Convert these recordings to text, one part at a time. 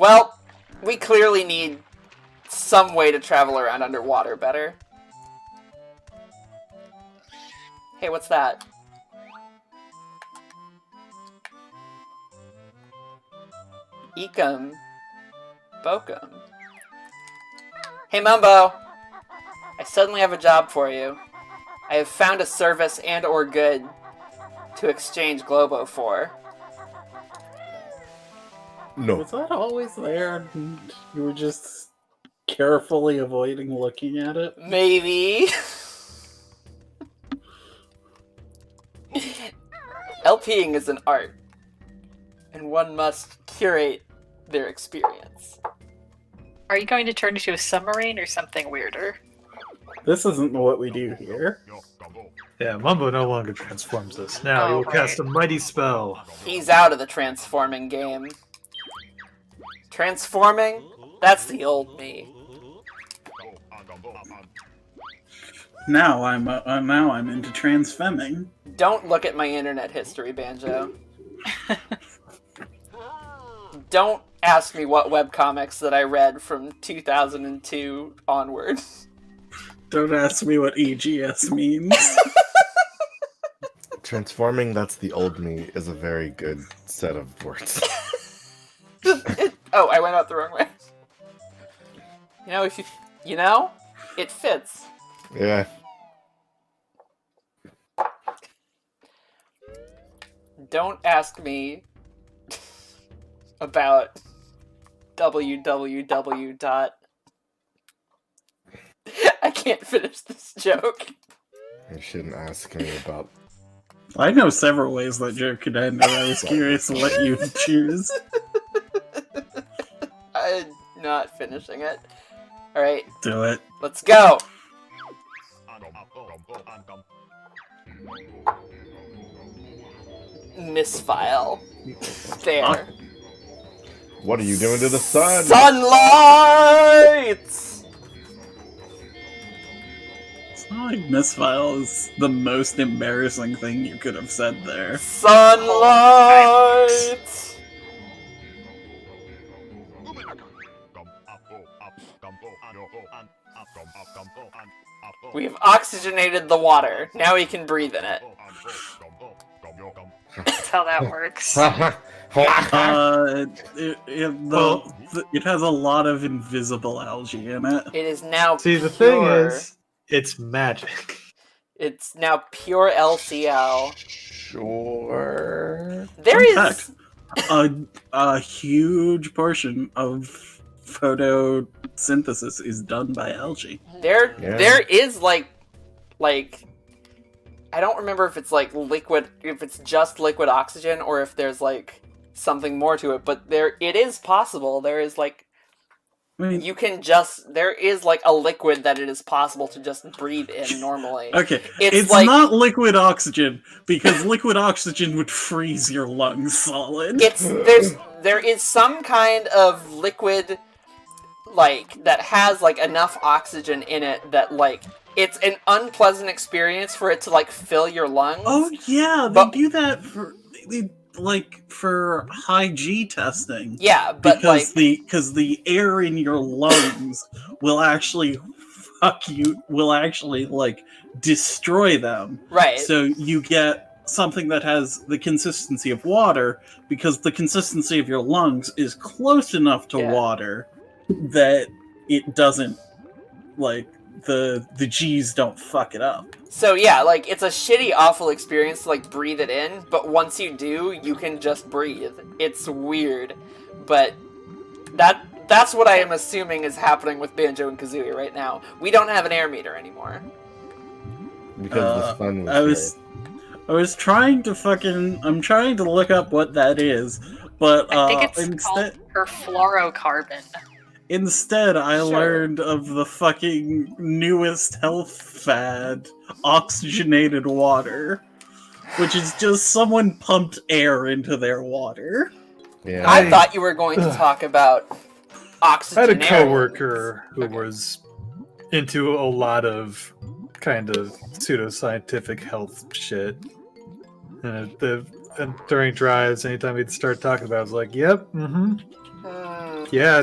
Well, we clearly need some way to travel around underwater better. Hey, what's that? Ecum. Bokum. Hey, Mumbo! I suddenly have a job for you. I have found a service and or good to exchange Globo for. No. Was that always there and you were just carefully avoiding looking at it? Maybe. LPing is an art, and one must curate their experience. Are you going to turn into a submarine or something weirder? This isn't what we do here. Yeah, Mumbo no longer transforms us. Now he will cast a mighty spell. He's out of the transforming game. Transforming? That's the old me. Now I'm into transfemming. Don't look at my internet history, Banjo. Don't ask me what webcomics that I read from 2002 onward. Don't ask me what EGS means. Transforming, that's the old me, is a very good set of words. Oh, I went out the wrong way. It fits. Yeah. Don't ask me about www. I can't finish this joke. You shouldn't ask me about... I know several ways that joke could end, and I was curious what you would choose. I'm not finishing it. Alright. Do it. Let's go! Misfile. There. What are you doing to the sun? Sunlight! It's not like Misfile is the most embarrassing thing you could have said there. Sunlight! We've oxygenated the water. Now we can breathe in it. That's how that works. It has a lot of invisible algae in it. It is now See, pure. the thing is, it's magic. It's now pure LCL. Sure. There In is... fact, a huge portion of photosynthesis is done by algae. There is like I don't remember if it's like liquid, if it's just liquid oxygen, or if there's like something more to it. But it is possible. There is like, I mean, there is like a liquid that it is possible to just breathe in normally. Okay, It's it's not liquid oxygen, because liquid oxygen would freeze your lungs solid. There is some kind of liquid like that has like enough oxygen in it that like it's an unpleasant experience for it to like fill your lungs. Oh yeah, they do that for high G testing. Yeah, but because the air in your lungs will actually destroy them. Right. So you get something that has the consistency of water, because the consistency of your lungs is close enough to water that it doesn't the G's don't fuck it up. So yeah, like it's a shitty, awful experience to like breathe it in, but once you do, you can just breathe. It's weird, but that's what I am assuming is happening with Banjo and Kazooie right now. We don't have an air meter anymore. Because the sun was I was trying to I'm trying to look up what that is, but I think it's called perfluorocarbon. Instead, I learned of the fucking newest health fad, oxygenated water, which is just someone pumped air into their water. Yeah. I thought you were going to talk about oxygen. I had a coworker who was into a lot of kind of pseudoscientific health shit. And during drives, anytime he'd start talking about it, I was like, yep, mm-hmm. yeah,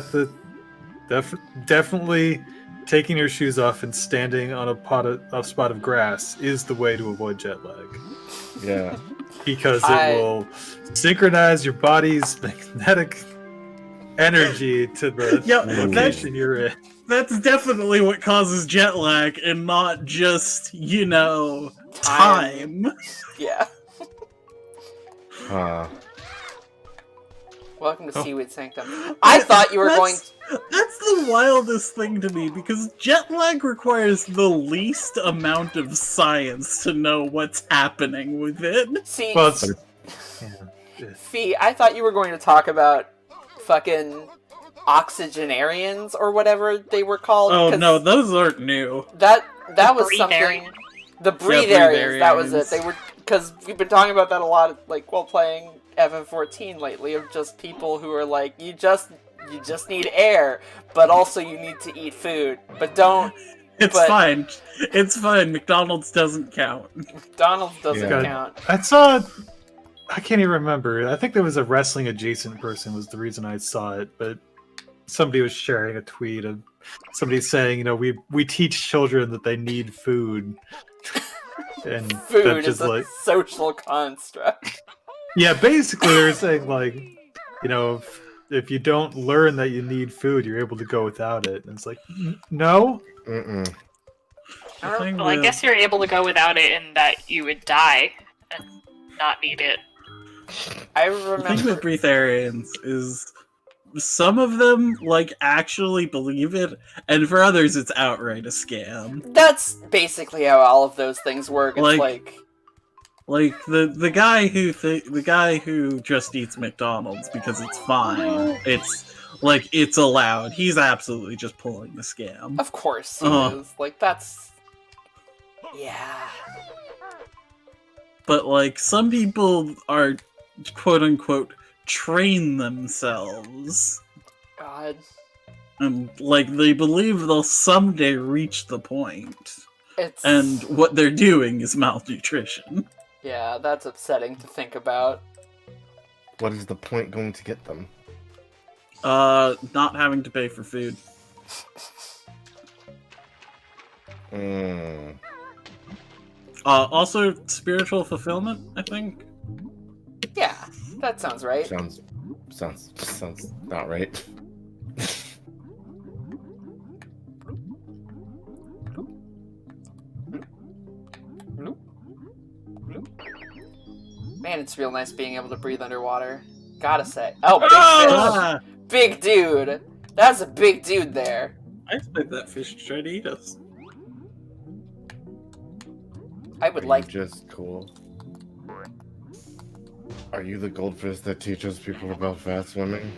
definitely taking your shoes off and standing on a spot of grass is the way to avoid jet lag. Yeah. Because it will synchronize your body's magnetic energy to the location you're in. That's definitely what causes jet lag, and not just, time. Yeah. Huh. Welcome to Seaweed Sanctum. I thought you were going... That's the wildest thing to me, because jet lag requires the least amount of science to know what's happening with it. See, Well, Fee, I thought you were going to talk about fucking oxygenarians or whatever they were called. Oh no, those aren't new. That was breatharians. something... The breatharians, that was it. breatharians. They were... Because we've been talking about that a lot, like, while playing FF14 lately, of just people who are like, you just need air, but also you need to eat food. But don't... It's fine. It's fine. McDonald's doesn't count. McDonald's doesn't count. I can't even remember. I think there was a wrestling adjacent person was the reason I saw it, but somebody was sharing a tweet of somebody saying, we teach children that they need food. And Food just is a social construct. Yeah, basically they're saying if you don't learn that you need food, you're able to go without it. And it's like, no. Mm-mm. Well, I guess you're able to go without it in that you would die and not need it. I The thing remember... with breatharians is some of them, actually believe it, and for others it's outright a scam. That's basically how all of those things work. It's the guy who just eats McDonald's because it's fine. It's allowed. He's absolutely just pulling the scam. Of course he is. That's... Yeah. But, some people are, quote-unquote, train themselves. God. And, they believe they'll someday reach the point. And what they're doing is malnutrition. Yeah, that's upsetting to think about. What is the point going to get them? Not having to pay for food. Also, spiritual fulfillment, I think. Yeah, that sounds right. Sounds not right. Man, it's real nice being able to breathe underwater. Gotta say. Oh, big fish! Big dude! That's a big dude there. I expect that fish to try to eat us. I would like... Just cool. Are you the goldfish that teaches people about fast swimming?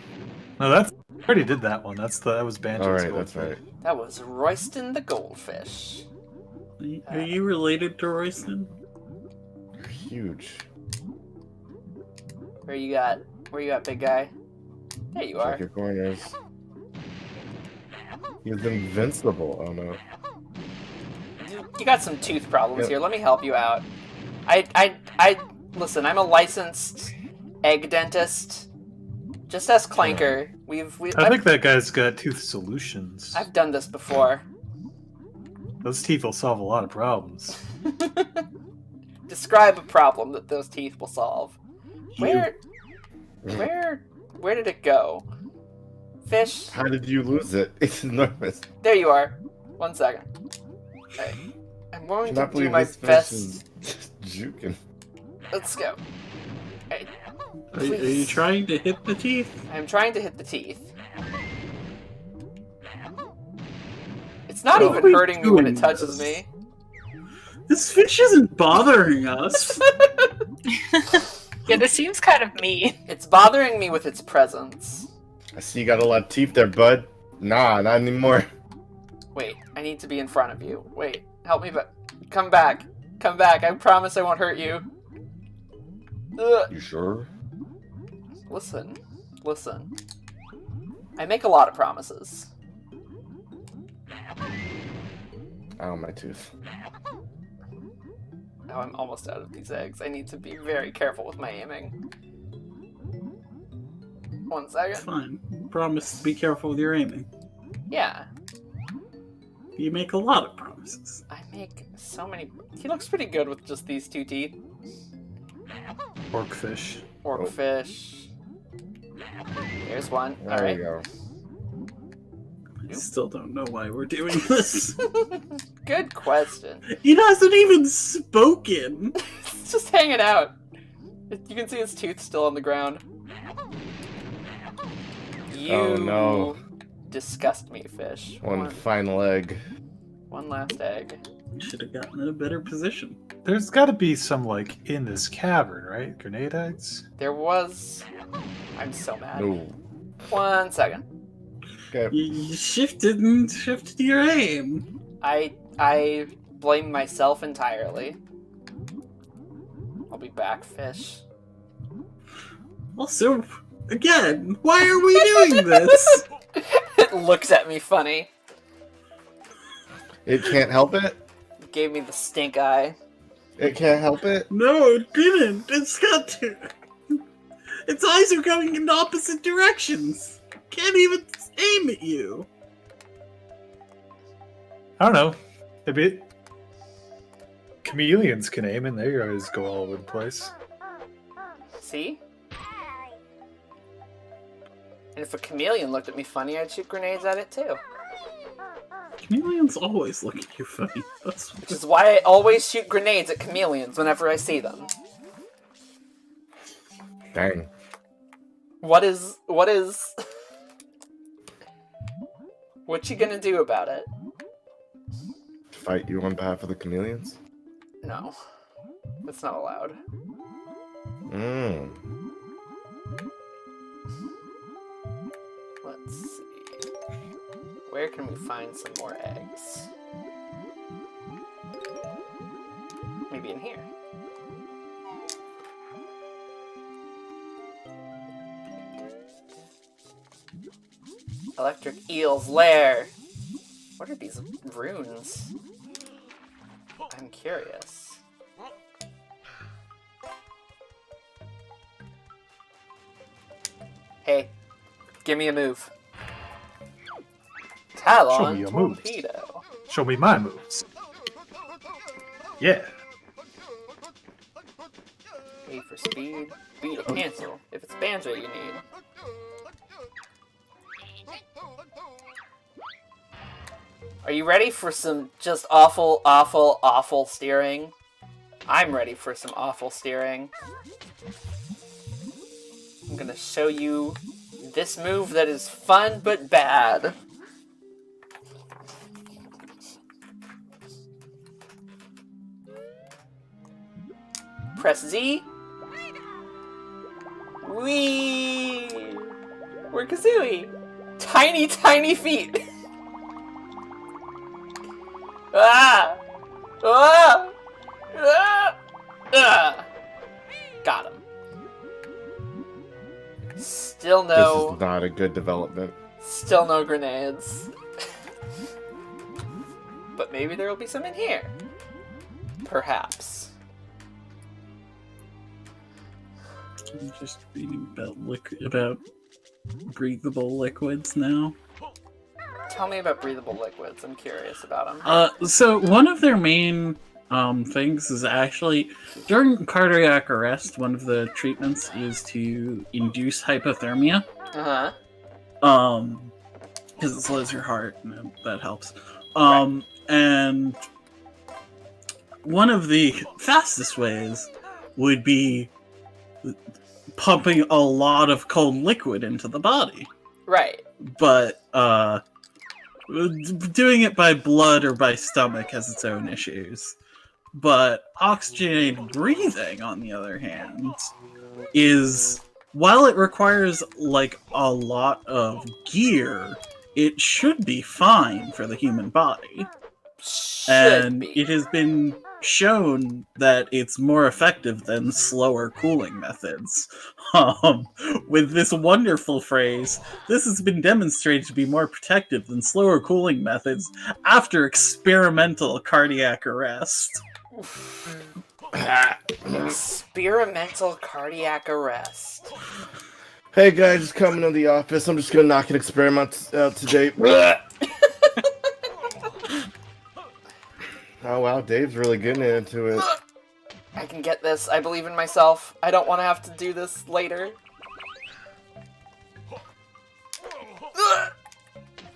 No, I already did that one. That was Banjo's. Alright, that's right. That was Royston the goldfish. Are you related to Royston? You're huge. Where you at, big guy? There you are. Check your corners. He's invincible. Oh no. You got some tooth problems here. Let me help you out. Listen, I'm a licensed egg dentist. Just ask Clanker. I think that guy's got tooth solutions. I've done this before. Those teeth will solve a lot of problems. Describe a problem that those teeth will solve. Where did it go? Fish? How did you lose it? It's enormous. There you are. 1 second. Okay. I'm going to do my best. Juking. Let's go. Hey, are you trying to hit the teeth? I'm trying to hit the teeth. It's not even hurting me when it touches me. This fish isn't bothering us. Yeah, this seems kind of mean. It's bothering me with its presence. I see you got a lot of teeth there, bud. Nah, not anymore. Wait, I need to be in front of you. Wait, help me, but come back. Come back. I promise I won't hurt you. Ugh. You sure? Listen. I make a lot of promises. Ow, my tooth. Now I'm almost out of these eggs. I need to be very careful with my aiming. 1 second. It's fine. promise to be careful with your aiming. Yeah. You make a lot of promises. I make so many... He looks pretty good with just these 2 teeth. Orcfish. Orcfish. There's one. There Alright. we go. I still don't know why we're doing this. Good question. He hasn't even spoken. It's just hanging out. You can see his tooth still on the ground. You Oh, no. disgust me, fish. One final egg. One last egg. Should have gotten in a better position. There's got to be some, like, in this cavern, right? Grenade eggs? There was... I'm so mad. No. 1 second. Okay. You shifted your aim. I blame myself entirely. I'll be back, fish. Also, again, why are we doing this? It looks at me funny. It can't help it? It gave me the stink eye. It can't help it? No, it didn't. It's got to. Its eyes are going in opposite directions. Can't even aim at you. I don't know. Maybe chameleons can aim, and they always go all over the place. See? And if a chameleon looked at me funny, I'd shoot grenades at it too. Chameleons always look at you funny. That's Which is why I always shoot grenades at chameleons whenever I see them. Dang. What is... What you gonna do about it? Fight you on behalf of the chameleons? No. That's not allowed. Let's see. Where can we find some more eggs? Maybe in here. Electric Eel's Lair. What are these runes? I'm curious. Hey, give me a move. Show Talon me your moves. Torpedo. Show me my moves. Yeah. A for speed. B to cancel. If it's Banjo you need. Are you ready for some just awful, awful, awful steering? I'm ready for some awful steering. I'm gonna show you this move that is fun but bad. Press Z. Whee! We're Kazooie! Tiny, tiny feet! Ah! Ah! Ah! Ah! Got him. Still This no... is not a good development. Still no grenades. But maybe there will be some in here. Perhaps. I'm just reading about breathable liquids now. Tell me about breathable liquids. I'm curious about them. So one of their main things is actually during cardiac arrest. One of the treatments is to induce hypothermia. Uh-huh. Because it slows your heart, and that helps. Right. And one of the fastest ways would be pumping a lot of cold liquid into the body. Right. But doing it by blood or by stomach has its own issues. But oxygenated breathing, on the other hand, is, while it requires like a lot of gear, it should be fine for the human body. And it has been shown that it's more effective than slower cooling methods. With this wonderful phrase, this has been demonstrated to be more protective than slower cooling methods after experimental cardiac arrest. Experimental cardiac arrest. Hey guys, just coming to the office. I'm just gonna knock an experiment out today. Oh wow, Dave's really getting into it. I can get this. I believe in myself. I don't want to have to do this later.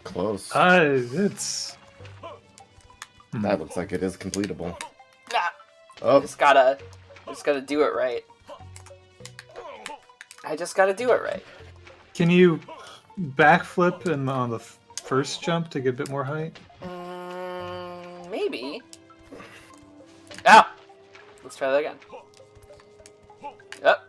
Close. It's. That looks like it is completable. Ah, Oh, just gotta do it right. I just gotta do it right. Can you backflip on the first jump to get a bit more height? Maybe. Ah! Let's try that again. Up.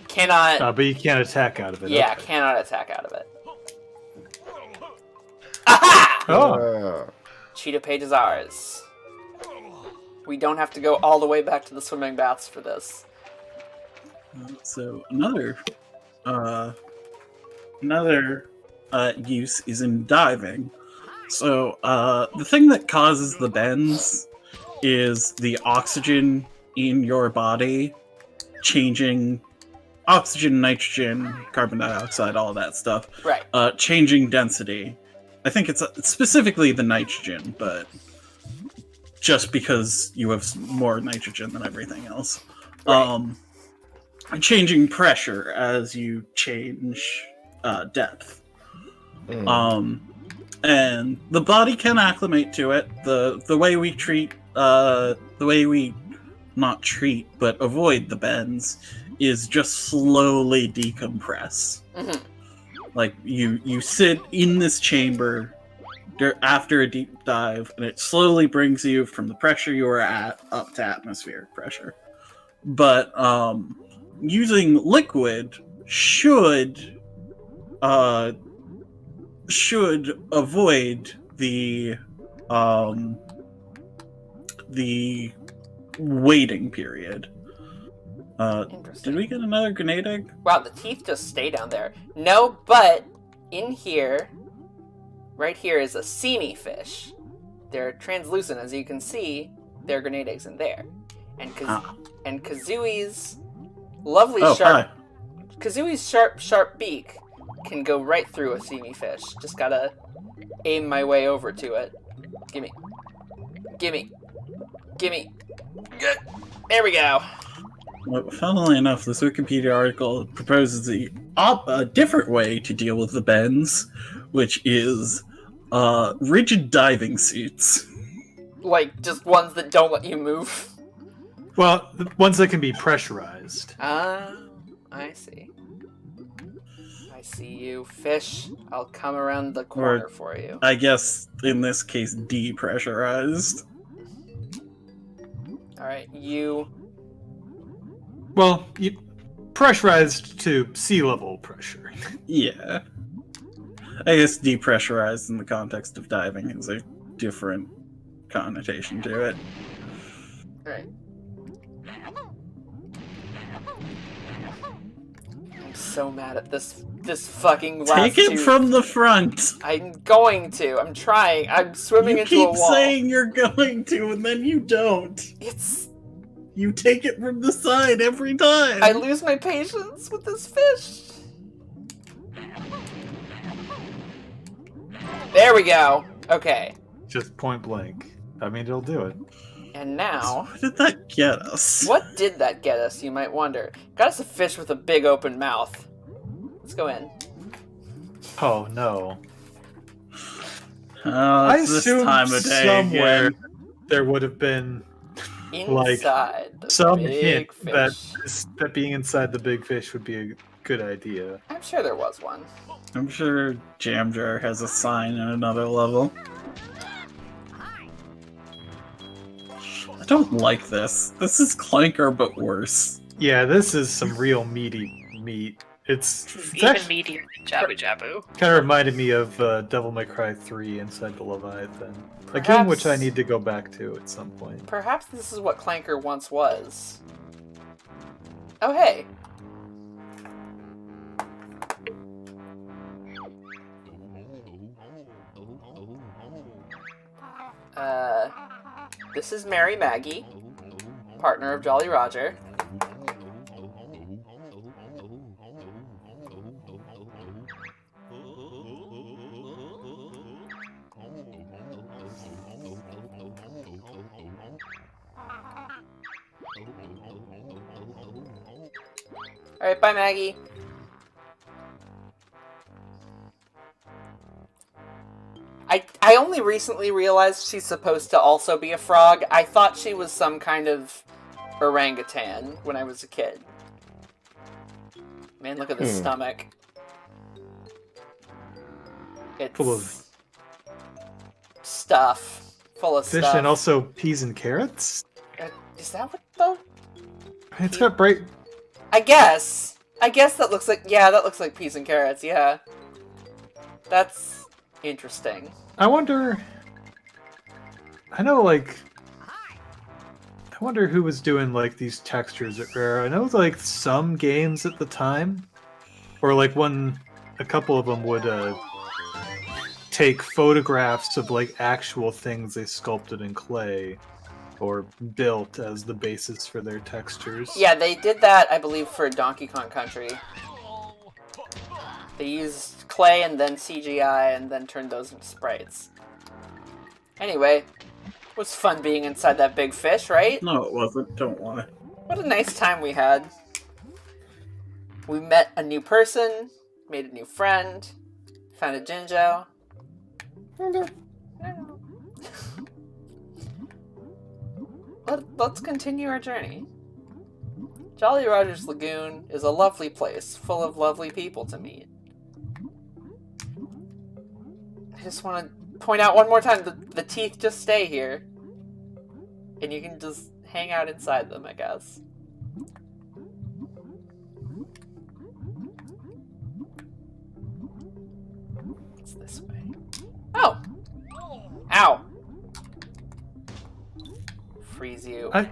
Cannot. But you can't attack out of it. Yeah, Okay. cannot attack out of it. Aha! Oh, Cheetah page is ours. We don't have to go all the way back to the swimming baths for this. So another use is in diving. So the thing that causes the bends is the oxygen in your body changing oxygen, nitrogen, carbon dioxide, all that stuff. Right. Changing density. I think it's specifically the nitrogen, but just because you have more nitrogen than everything else. Right. Changing pressure as you change depth. And the body can acclimate to it. The way we treat, the way we not treat, but avoid the bends is just slowly decompress. Mhm. Like you sit in this chamber after a deep dive, and it slowly brings you from the pressure you were at up to atmospheric pressure. But using liquid should avoid the waiting period. Did we get another grenade egg? Wow, the teeth just stay down there. No, but in here, right here is a seamy fish. They're translucent, as you can see. There are grenade eggs in there. And Kazooie's lovely sharp... Kazooie's sharp beak can go right through a seamy fish. Just gotta aim my way over to it. Gimme. Gimme. Gimme. Good. There we go. Well, funnily enough, this Wikipedia article proposes a different way to deal with the bends, which is rigid diving suits. Like, just ones that don't let you move. well, the ones that can be pressurized. Ah, I see. I see you, fish. I'll come around the corner for you. I guess, in this case, depressurized. Alright, you... Well, pressurized to sea level pressure. Yeah. I guess depressurized in the context of diving is a different connotation to it. Alright. I'm so mad at this fucking last Take it two. from the front! I'm going to. I'm trying. I'm swimming You into a keep wall. saying you're going to, and then you don't. It's... You take it from the side every time. I lose my patience with this fish. There we go. Okay. Just point blank. I mean, it'll do it. And now... What did that get us? What did that get us, you might wonder? Got us a fish with a big open mouth. Let's go in. Oh no! I I this assumed time of day somewhere again. there would have been Inside the some big hint fish. that being inside the big fish would be a good idea. I'm sure there was one. I'm sure Jam Jar has a sign in another level. I don't like this. This is Clanker, but worse. Yeah, this is some real meaty meat. It's Even actually meatier than Jabu Jabu. kind of reminded me of Devil May Cry 3 Inside the Leviathan. A game which I Perhaps- need to go back to at some point. Perhaps this is what Clanker once was. Oh, hey. This is Mary Maggie. partner of Jolly Roger. Alright, bye Maggie. I only recently realized she's supposed to also be a frog. I thought she was some kind of orangutan when I was a kid. Man, look at this stomach. It's Full of stuff. Full of fish stuff. and also peas and carrots. Is that what the... It's got bright. I guess that looks like... Yeah, that looks like peas and carrots, yeah. That's interesting. I wonder... I know, like... I wonder who was doing, like, these textures at Rare. I know, like, some games at the time, or, like, a couple of them would, take photographs of, like, actual things they sculpted in clay, or built as the basis for their textures. Yeah, they did that, I believe, for Donkey Kong Country. They used clay and then CGI and then turned those into sprites. Anyway, it was fun being inside that big fish, right? No, it wasn't. Don't lie. What a nice time we had. We met a new person, made a new friend, found a Jinjo. Let's continue our journey. Jolly Roger's Lagoon is a lovely place, full of lovely people to meet. I just want to point out one more time, the teeth just stay here. And you can just hang out inside them, I guess. It's this way. Oh! Ow! Freeze you. Gotta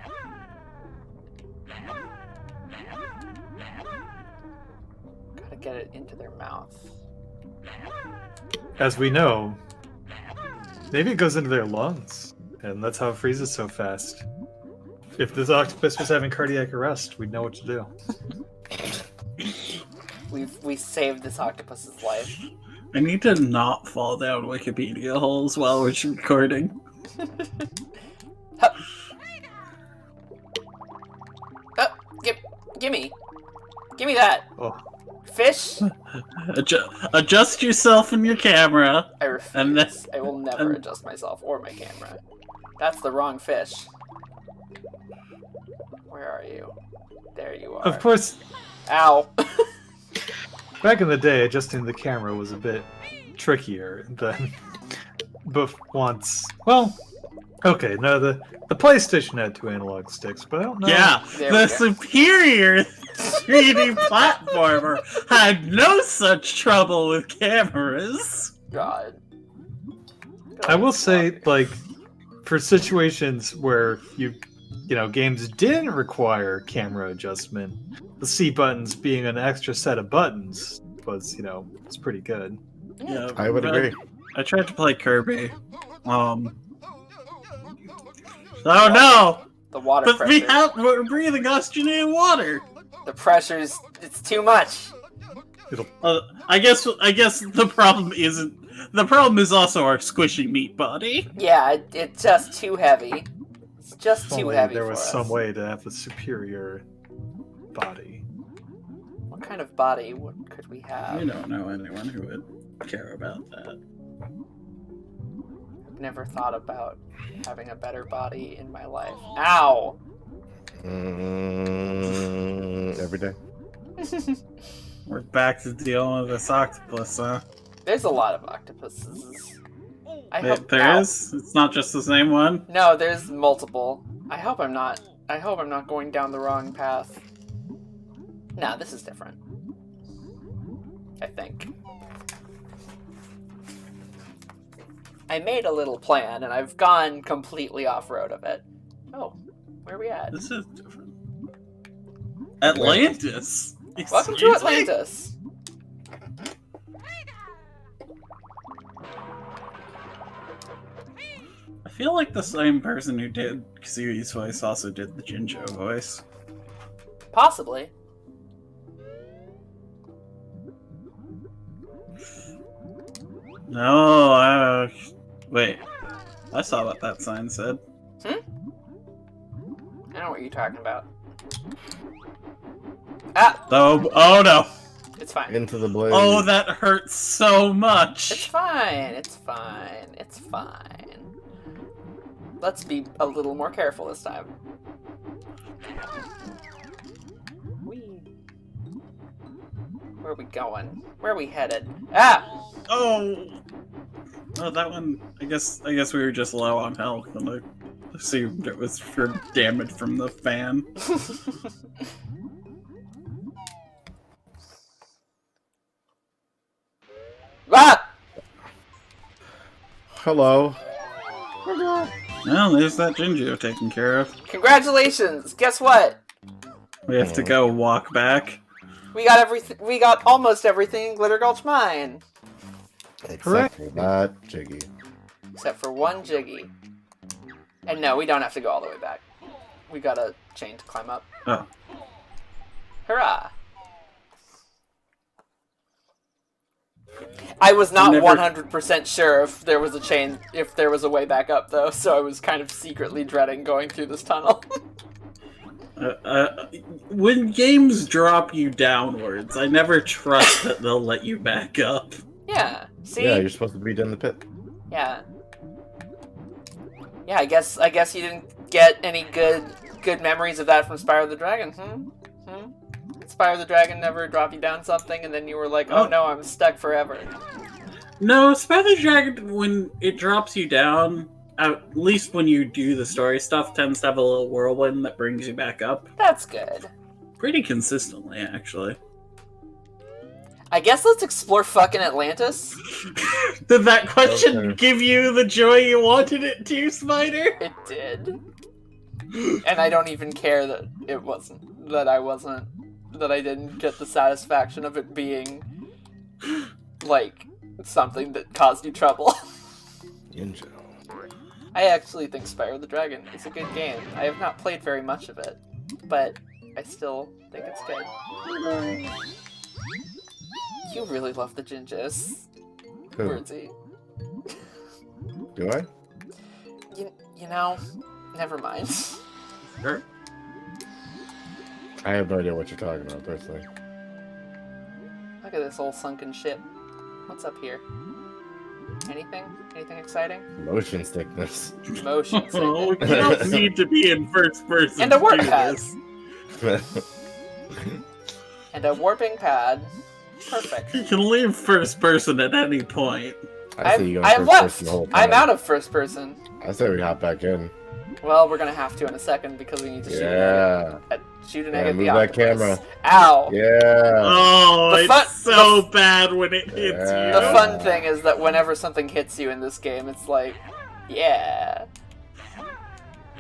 get it into their mouth. As we know, maybe it goes into their lungs, and that's how it freezes so fast. If this octopus was having cardiac arrest, we'd know what to do. We saved this octopus's life. I need to not fall down Wikipedia holes while we're recording. Gimme that. Oh. Fish? Adjust yourself and your camera. I refuse. And then- I will never adjust myself or my camera. That's the wrong fish. Where are you? There you are. Of course, Ow. back in the day, adjusting the camera was a bit trickier than once. Well, okay, no, the PlayStation had 2 analog sticks, but I don't know. Yeah, There the we go. superior 3D platformer had no such trouble with cameras. God. I will say, like, for situations where games didn't require camera adjustment, the C buttons being an extra set of buttons was, it's pretty good. Yeah, I would agree. I tried to play Kirby. Oh no! The water But pressure. we're breathing oxygenated water. The pressure's... It's too much. I guess the problem isn't. The problem is also our squishy meat body. Yeah, it's just too heavy. It's just If too only heavy there for was us. some way to have a superior body. What kind of body could we have? I don't know anyone who would care about that. I've never thought about having a better body in my life. Ow! Every day. We're back to dealing with this octopus, huh? There's a lot of octopuses. I hope There ow. is? It's not just the same one? No, there's multiple. I hope I'm not going down the wrong path. Nah, this is different. I think. I made a little plan, and I've gone completely off-road of it. Oh, where are we at? This is different. Atlantis! Welcome to Excuse me? Atlantis! I feel like the same person who did Kazooie's voice also did the Jinjo voice. Possibly. No, wait. I saw what that sign said. I know what you're talking about. Ah! Oh no! It's fine. Into the blade. Oh, that hurts so It's much! fine. It's fine. It's fine. Let's be a little more careful this time. Whee. Where are we going? Where are we headed? Ah! Oh! Oh, that one. I guess we were just low on health, and I assumed it was for damage from the fan. Ah! Hello. Well, there's that Jinjo taken care of. Congratulations! Guess what? We have to go walk back. We got everything. We got almost everything in Glitter Gulch Mine, Except for that Jiggy. except for one Jiggy. And no, we don't have to go all the way back. We got a chain to climb up. Oh. Hurrah! I was not Never- 100% sure if there was a chain, if there was a way back up, though, so I was kind of secretly dreading going through this tunnel. When games drop you downwards, I never trust that they'll let you back up. Yeah, see? Yeah, you're supposed to be in the pit. Yeah. Yeah, I guess you didn't get any good memories of that from Spyro the Dragon, Did Spyro the Dragon never drop you down something and then you were like, oh no, I'm stuck forever. No, Spyro the Dragon, when it drops you down, at least when you do the story stuff, tends to have a little whirlwind that brings you back up. That's good. Pretty consistently, actually. I guess let's explore fucking Atlantis. Did that question Okay. give you the joy you wanted it to, Spider? It did. And I don't even care that it wasn't, that I didn't get the satisfaction of it being, like, something that caused you trouble. Ninja. I actually think Spyro the Dragon is a good game. I have not played very much of it, but I still think it's good. You really love the Jinjos, Who? Birdsy. Do I? You know, never mind. Sure. I have no idea what you're talking about, personally. Look at this old sunken ship. What's up here? Anything? Anything exciting? Motion sickness. Motion Oh, sickness. you don't need to be in first person And a to warp do pad. this. And a warping pad. Perfect. You can leave first person at any point. I see you I going first left. person the whole time. I'm out of first person. I say we hop back in. Well, we're gonna have to in a second because we need to Yeah. shoot an Yeah, egg at move the that octopus. camera. Ow! Yeah. Oh, The it's fun- so bad when it hits Yeah. The fun thing is that whenever something hits you in this game, it's like, yeah.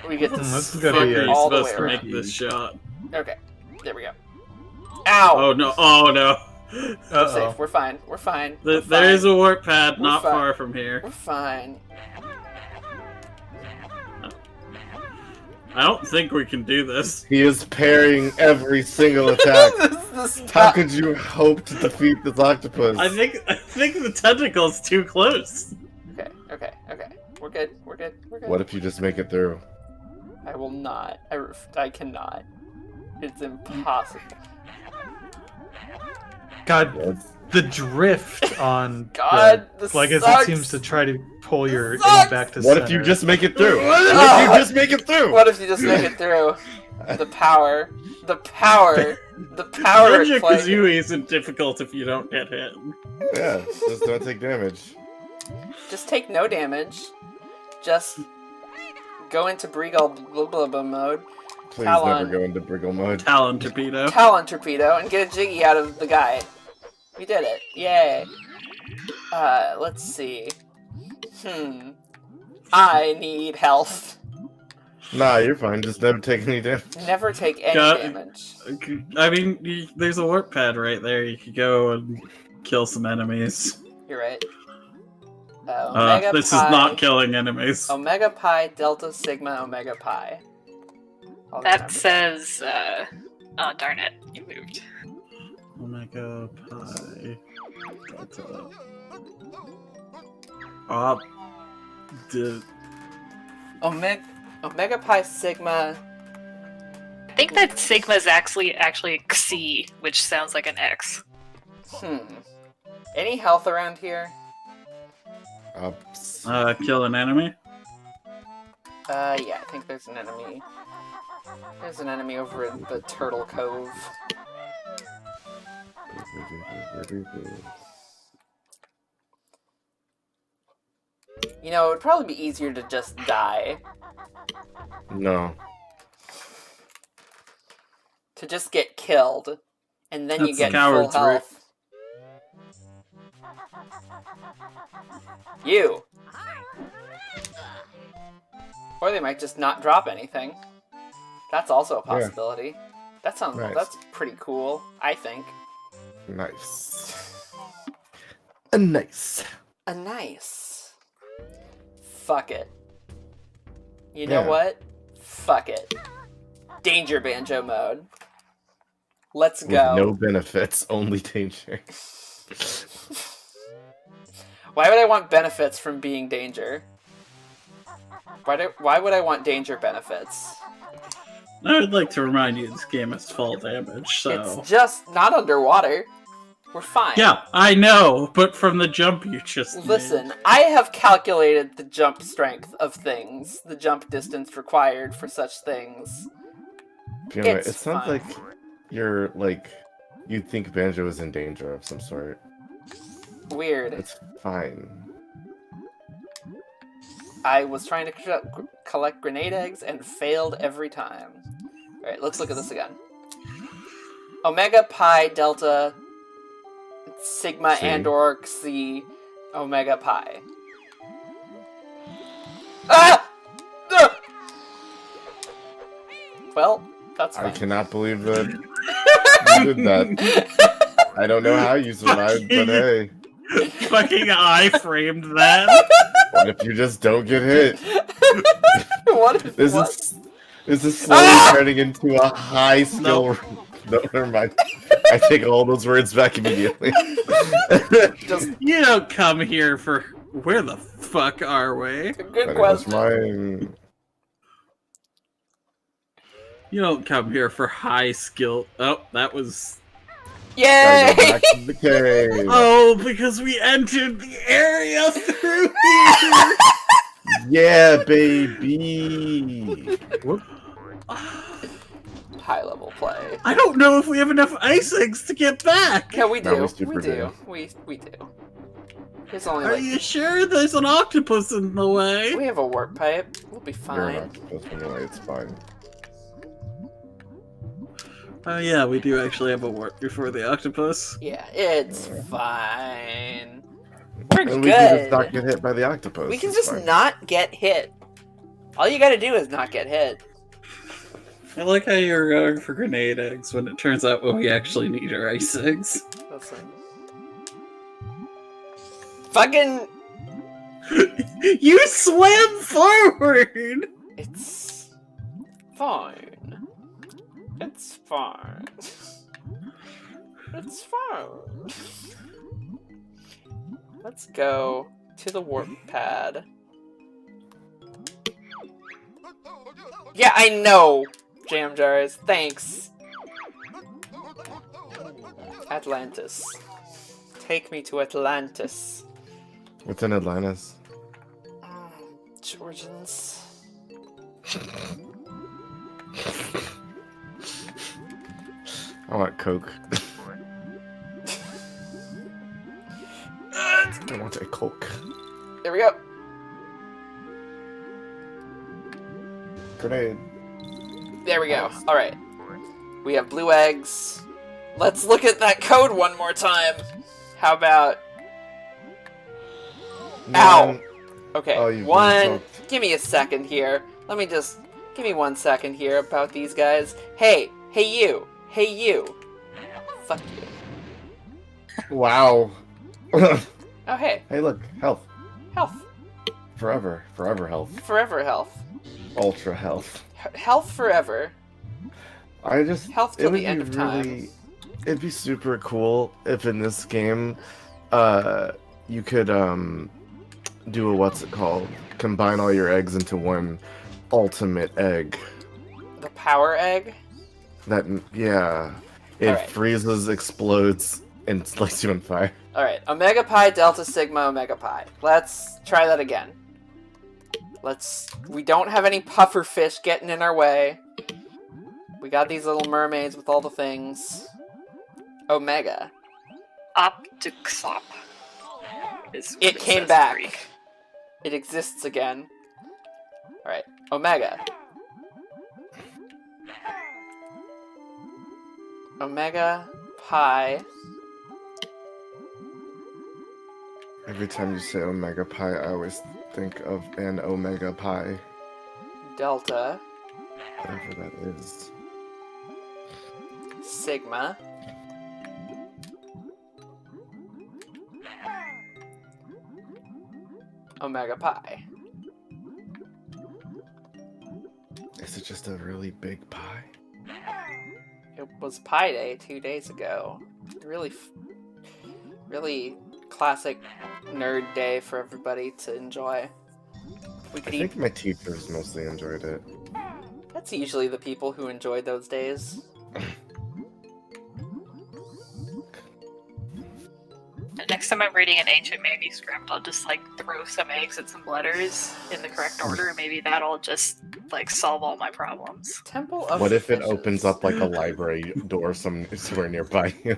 We get to This is you. gonna be Fucker, a- you're all the way supposed to make around. this shot. Okay, there we go. Ow! Oh no! Oh no! We're Uh-oh. safe. We're fine. We're fine. We're There fine. is a warp pad We're not fine. far from here. We're fine. I don't think we can do this. He is parrying every single attack. This How could you hope to defeat this octopus? I think the tentacle's too close. Okay. We're good. We're good. What if you just make it through? I will not. I cannot. It's impossible. God, What's- the drift on God, the, this like as sucks. it seems to try to pull your aim sucks. back to What center. if you just make it through? What if- What if you just make it through? What if you just make it through? The power. The power. The power at play. Banjo-Kazooie isn't difficult if you don't get hit. Yeah, just don't take damage. Just take no damage. Just go into Bregal blah blah blah mode. Please Talon. never go into Briggle mode. Talon torpedo. Talon torpedo and get a Jiggy out of the guy. We did it. Yay. Let's see. I need health. Nah, you're fine. Just never take any damage. Never take any Got- damage. I mean, there's a warp pad right there. You could go and kill some enemies. You're right. Omega This pi, is not killing enemies. Omega pi, delta, sigma, omega pi. I'll That remember says, oh darn it, you moved. Omega pi delta. Omega pi, sigma. I think that sigma is actually Xi, which sounds like an X. Any health around here? Ups. Kill an enemy. Yeah, I think there's an enemy. There's an enemy over in the Turtle Cove. You know, it would probably be easier to just die. No. To just get killed. And then you That's get the full coward's route. health. You! Or they might just not drop anything. That's also a possibility. That sounds Nice. That's pretty cool, I think. Nice. Nice. A nice. Fuck it. You know Yeah. what? Fuck it. Danger Banjo mode. Let's With go. no benefits, only danger. Why would I want benefits from being danger? Why would I want danger benefits? I would like to remind you this game has fall damage, so... It's just not underwater. We're fine. Yeah, I know, but from the jump you just Listen, made. I have calculated the jump strength of things, the jump distance required for such things. Fiona, It's it sounds fine. like you're like you think Banjo is in danger of some sort. Weird. It's fine. I was trying to collect grenade eggs and failed every time. Alright, let's look at this again. Omega pi delta sigma C. and or Xi omega pi. Ah! Ah! Well, that's I fine. cannot believe that you did that. I don't know how you survived, but hey. Fucking I framed that. What if you just don't get hit? What if This is slowly turning into a high skill. No, never mind. I take all those words back immediately. Just You don't come here for... Where the fuck are we? a good That was question. mine. You don't come here for high skill... Oh, that was... Yay! Gotta go back to the cave. Oh, because we entered the area through here! Yeah, baby. Whoop. High level play. I don't know if we have enough ice eggs to get back! Yeah, we No, do. we super We do. do. We do. There's only Are like you sure there's an octopus in the way? we have a warp pipe. We'll be You're an fine. octopus anyway, it's fine. Oh yeah, we do actually have a warp before the octopus. Yeah, it's fine. We're And good. we can just not get hit by the octopus. We can it's just fine. not get hit. All you gotta do is not get hit. I like how you're going for grenade eggs when it turns out what we actually need are ice eggs. Listen. Fucking. You swam forward! It's fine. It's fine. It's fine. Let's go to the warp pad. Yeah, I know, Jam Jars. Thanks. Atlantis. Take me to Atlantis. What's in Atlantis? Georgians. I want Coke. I want a Coke. There we go. Grenade. There we go. Alright. We have blue eggs. Let's look at that code one more time. How about... Ow! Okay, Oh, you've been one... soaked. Give me a second here. Let me just... Give me 1 second here about these guys. Hey! Hey you! Hey you! Fuck you. Wow. Oh hey. Hey, look, health. Health. Forever health. Forever health. Ultra health. Health forever. I just Health till the end of time. It'd be super cool if in this game, you could do a what's it called? Combine all your eggs into one ultimate egg. The power egg. That it Alright. freezes, explodes, and lights you on fire. Alright, Omega Pi, Delta Sigma, Omega Pi. Let's try that again. We don't have any puffer fish getting in our way. We got these little mermaids with all the things. Omega. Optixop. It came back. It exists again. Alright, Omega. Omega Pi. Every time you say Omega Pi, I always think of an Omega Pi. Delta. Whatever that is. Sigma. Omega Pi. Is it just a really big pie? It was Pi Day 2 days ago. Really classic nerd day for everybody to enjoy. We I could think my teachers mostly enjoyed it. That's usually the people who enjoyed those days. Next time I'm reading an ancient manuscript, I'll just like throw some eggs at some letters in the correct order, and maybe that'll just like solve all my problems. Temple of What if it Fishes. opens up like a library door somewhere nearby you?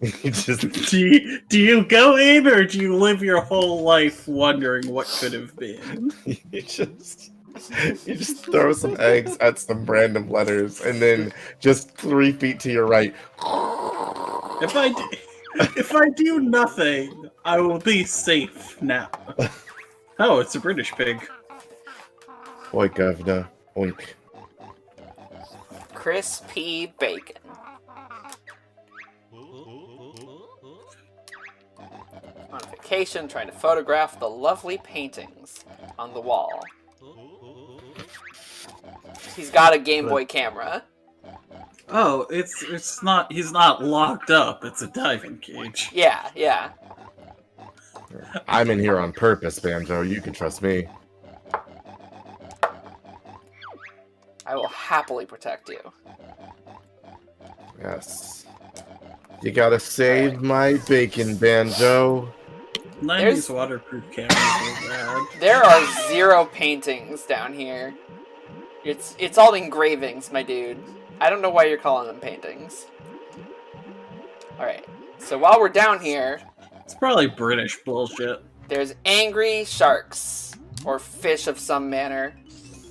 You just Do you go in, or do you live your whole life wondering what could have been? you just throw some eggs at some random letters, and then just 3 feet to your right. If I do nothing, I will be safe now. Oh, it's a British pig. Oink, governor. Oink. Chris P. Bacon. On vacation, trying to photograph the lovely paintings on the wall. He's got a Game Boy camera. Oh, it's not. He's not locked up. It's a diving cage. Yeah. I'm in here on purpose, Banjo. You can trust me. I will happily protect you. Yes. You gotta save my bacon, Banjo. 90s waterproof cameras are bad. There are 0 paintings down here. It's all engravings, my dude. I don't know why you're calling them paintings. Alright, so while we're down here... It's probably British bullshit. There's angry sharks, or fish of some manner,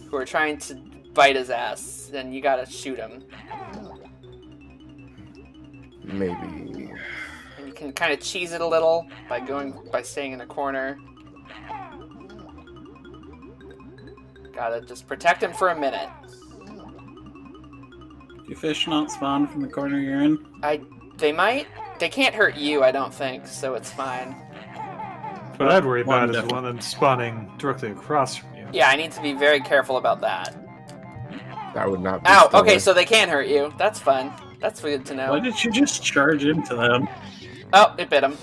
who are trying to bite his ass, and you gotta shoot him. Maybe. And you can kind of cheese it a little by staying in a corner. Gotta just protect him for a minute. Do fish not spawn from the corner you're in? They might. They can't hurt you, I don't think, so it's fine. What I'd worry about is Wonderful. one of them spawning directly across from you. Yeah, I need to be very careful about that. That would not be Ow, stellar. okay, so they can't hurt you. That's fun. That's good to know. Why did you just charge into them? Oh, it bit him.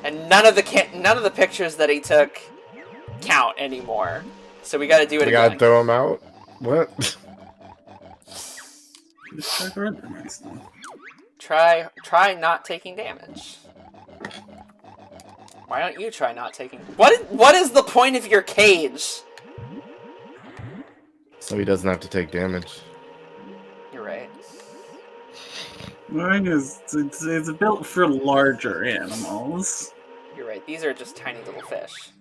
And none of the pictures that he took count anymore. So we gotta do it We again. gotta throw him out? What? Just check our next one. Try not taking damage. Why don't you try not taking... What is the point of your cage? So he doesn't have to take damage. You're right. Mine is it's built for larger animals. You're right. These are just tiny little fish.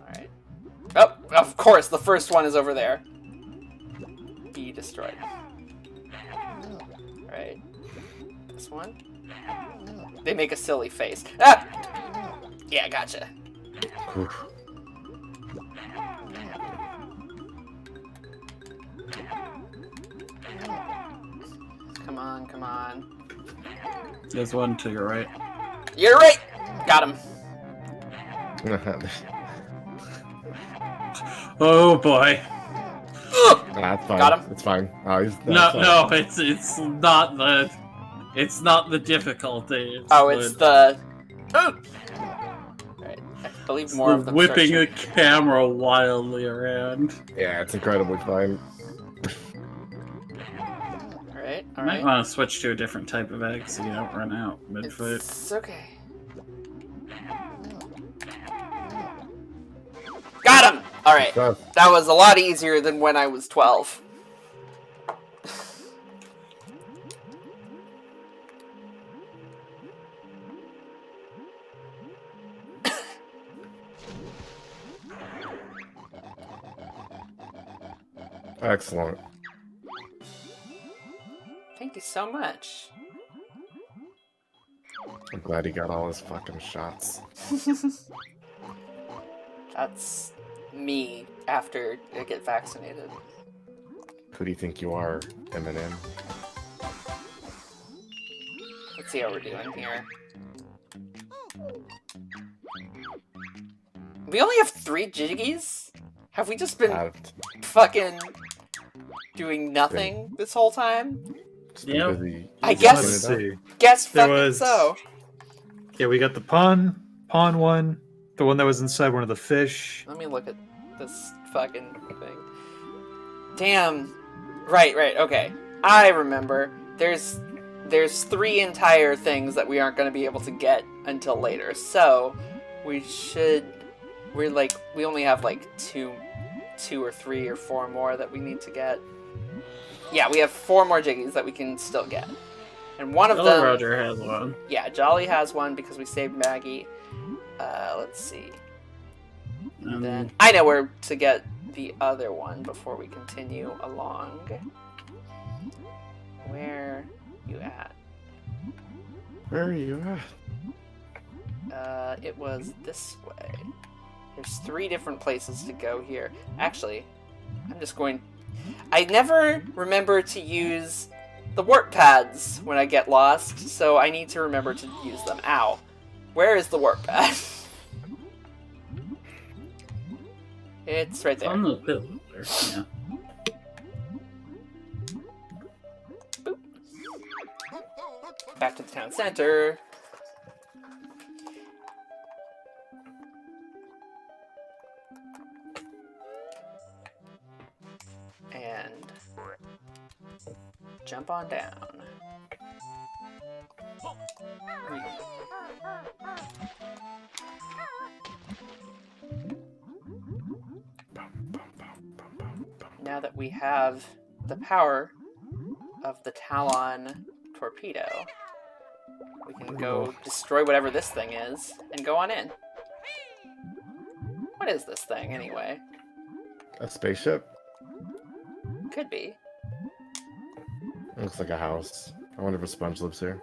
Alright. Oh, of course, the first one is over there. Be destroyed. Alright. This one. They make a silly face. Ah! Yeah, gotcha. Whew. Come on, come on. There's one to your right. You're right! Got him. Oh boy. Nah, it's fine. Got him. It's fine. Oh, it's No, fine. no, it's not the difficulty. It's the. Oh! Alright, I believe more of them whipping start the camera wildly around. Yeah, it's incredibly fine. Alright, You might alright. want to switch to a different type of egg so you don't run out mid-fight. It's okay. Got him! Alright, So, that was a lot easier than when I was 12. excellent. Thank you so much. I'm glad he got all his fucking shots. That's me after I get vaccinated. Who do you think you are, Eminem? Let's see how we're doing here. We only have 3 jiggies? Have we just been fucking doing nothing this whole time? Yep. I guess- Let's see. Guess There fucking was- so. Yeah, we got the pawn one, the one that was inside one of the fish. Let me look at this fucking thing. Damn. Right, okay. I remember. There's 3 entire things that we aren't going to be able to get until later. So, we only have like 2 or 3 or 4 more that we need to get. Yeah, we have 4 more jiggies that we can still get. And one of them... Roger has one. Yeah, Jolly has one because we saved Maggie. Let's see. And then I know where to get the other one before we continue along. Where you at? Where are you at? It was this way. There's 3 different places to go here. Actually, I'm just going... I never remember to use the warp pads when I get lost, so I need to remember to use them. Ow. Where is the warp pad? It's right there. On the pillar. Yeah. Boop. Back to the town center. And jump on down. Now that we have the power of the Talon torpedo, we can go destroy whatever this thing is and go on in. What is this thing, anyway? A spaceship? Could be. Looks like a house. I wonder if a sponge lives here.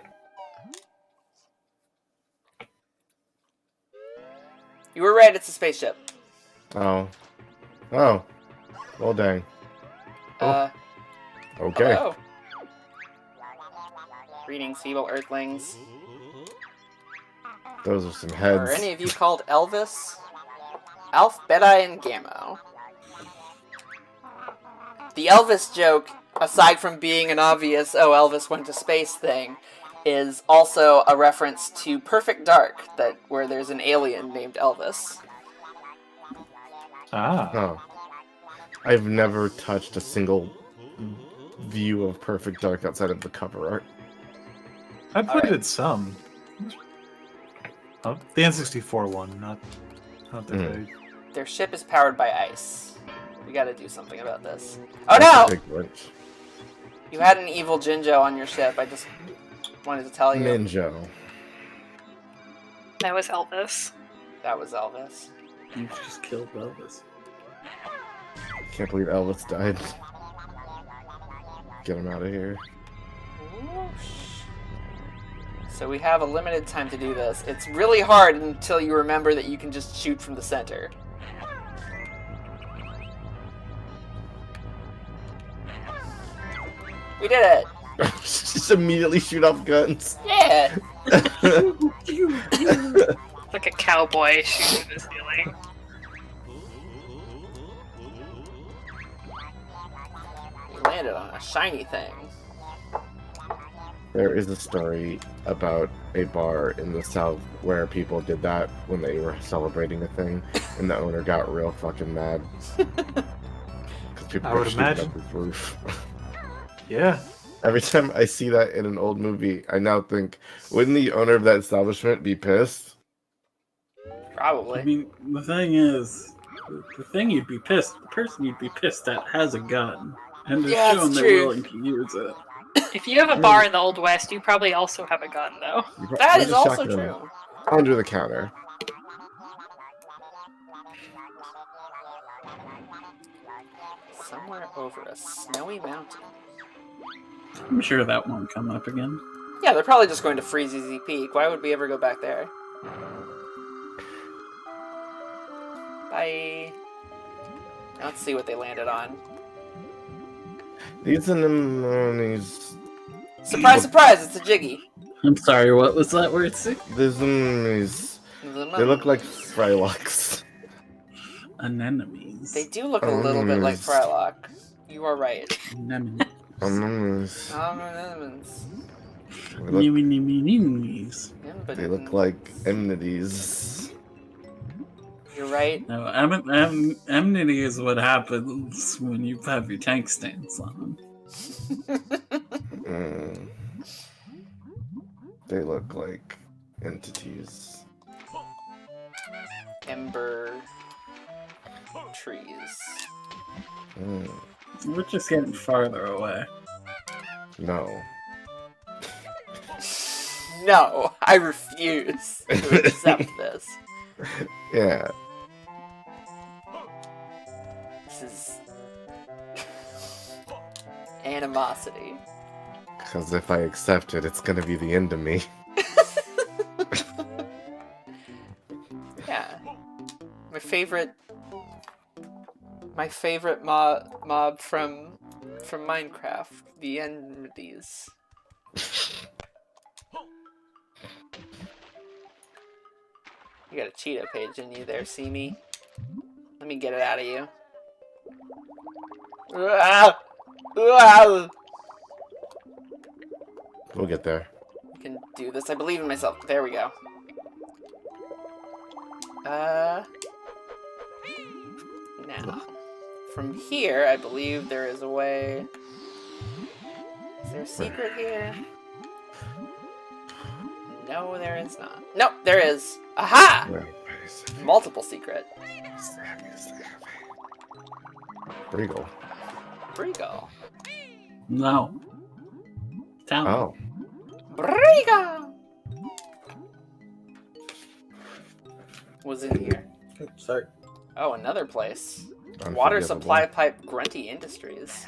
You were right, it's a spaceship. Oh. Oh. Well, dang. Okay. Hello. Greetings, feeble earthlings. Those are some heads. Are any of you called Elvis? Alf, Bedi, and Gammo. The Elvis joke, aside from being an obvious, oh, Elvis went to space thing, is also a reference to Perfect Dark, where there's an alien named Elvis. Ah. Oh. I've never touched a single view of Perfect Dark outside of the cover art. I played Alright. it some. Oh, the N64 one, not the big. Their ship is powered by ice. We gotta do something about this. Oh That's no! a big glitch. You had an evil Jinjo on your ship, I just wanted to tell you. Ninja. That was Elvis. That was Elvis. You just killed Elvis. Can't believe Elvis died. Get him out of here. So we have a limited time to do this. It's really hard until you remember that you can just shoot from the center. We did it! Just immediately shoot off guns. Yeah! Like a cowboy shooting the ceiling. We landed on a shiny thing. There is a story about a bar in the south where people did that when they were celebrating a thing, and the owner got real fucking mad. Because people I were would shooting imagine. up his roof. Yeah. Every time I see that in an old movie, I now think, wouldn't the owner of that establishment be pissed? I Probably. mean, the thing is, the thing you'd be pissed, the person you'd be pissed at has a gun, and has Yeah, it's shown they're true. willing to use it. If you have a bar in the Old West, you probably also have a gun, though. That Where's is the also shotgun? true. Under the counter. Somewhere over a snowy mountain. I'm sure that won't come up again. Yeah, they're probably just going to Freezy Peak. Why would we ever go back there? Bye. Now let's see what they landed on. These anemones. Surprise, surprise! It's a Jiggy. I'm sorry, what was that word? These anemones. They look like Frylocks. Anemones. They do look a little bit like Frylock. You are right. Anemones. Anemones. Anemones. Anemones. They look like enmities. You're right. No, enmity is what happens when you have your tank stance on. Mm. They look like entities. Ember trees. Mm. We're just getting farther away. No. No, I refuse to accept this. Yeah. This is animosity. Because if I accept it, it's gonna be the end of me. Yeah. My favorite mob from Minecraft, the enmities. You got a Cheeto page in you there, see me? Let me get it out of you. We'll get there. I can do this. I believe in myself. There we go. Now, from here, I believe there is a way. Is there a secret here? No, there is not. Nope, there is. Aha! Multiple secret. Regal. Brigo. No. Town. Oh. Brigo! Was in here. Sorry. Oh, another place. Water Unforgettable. supply pipe Grunty Industries.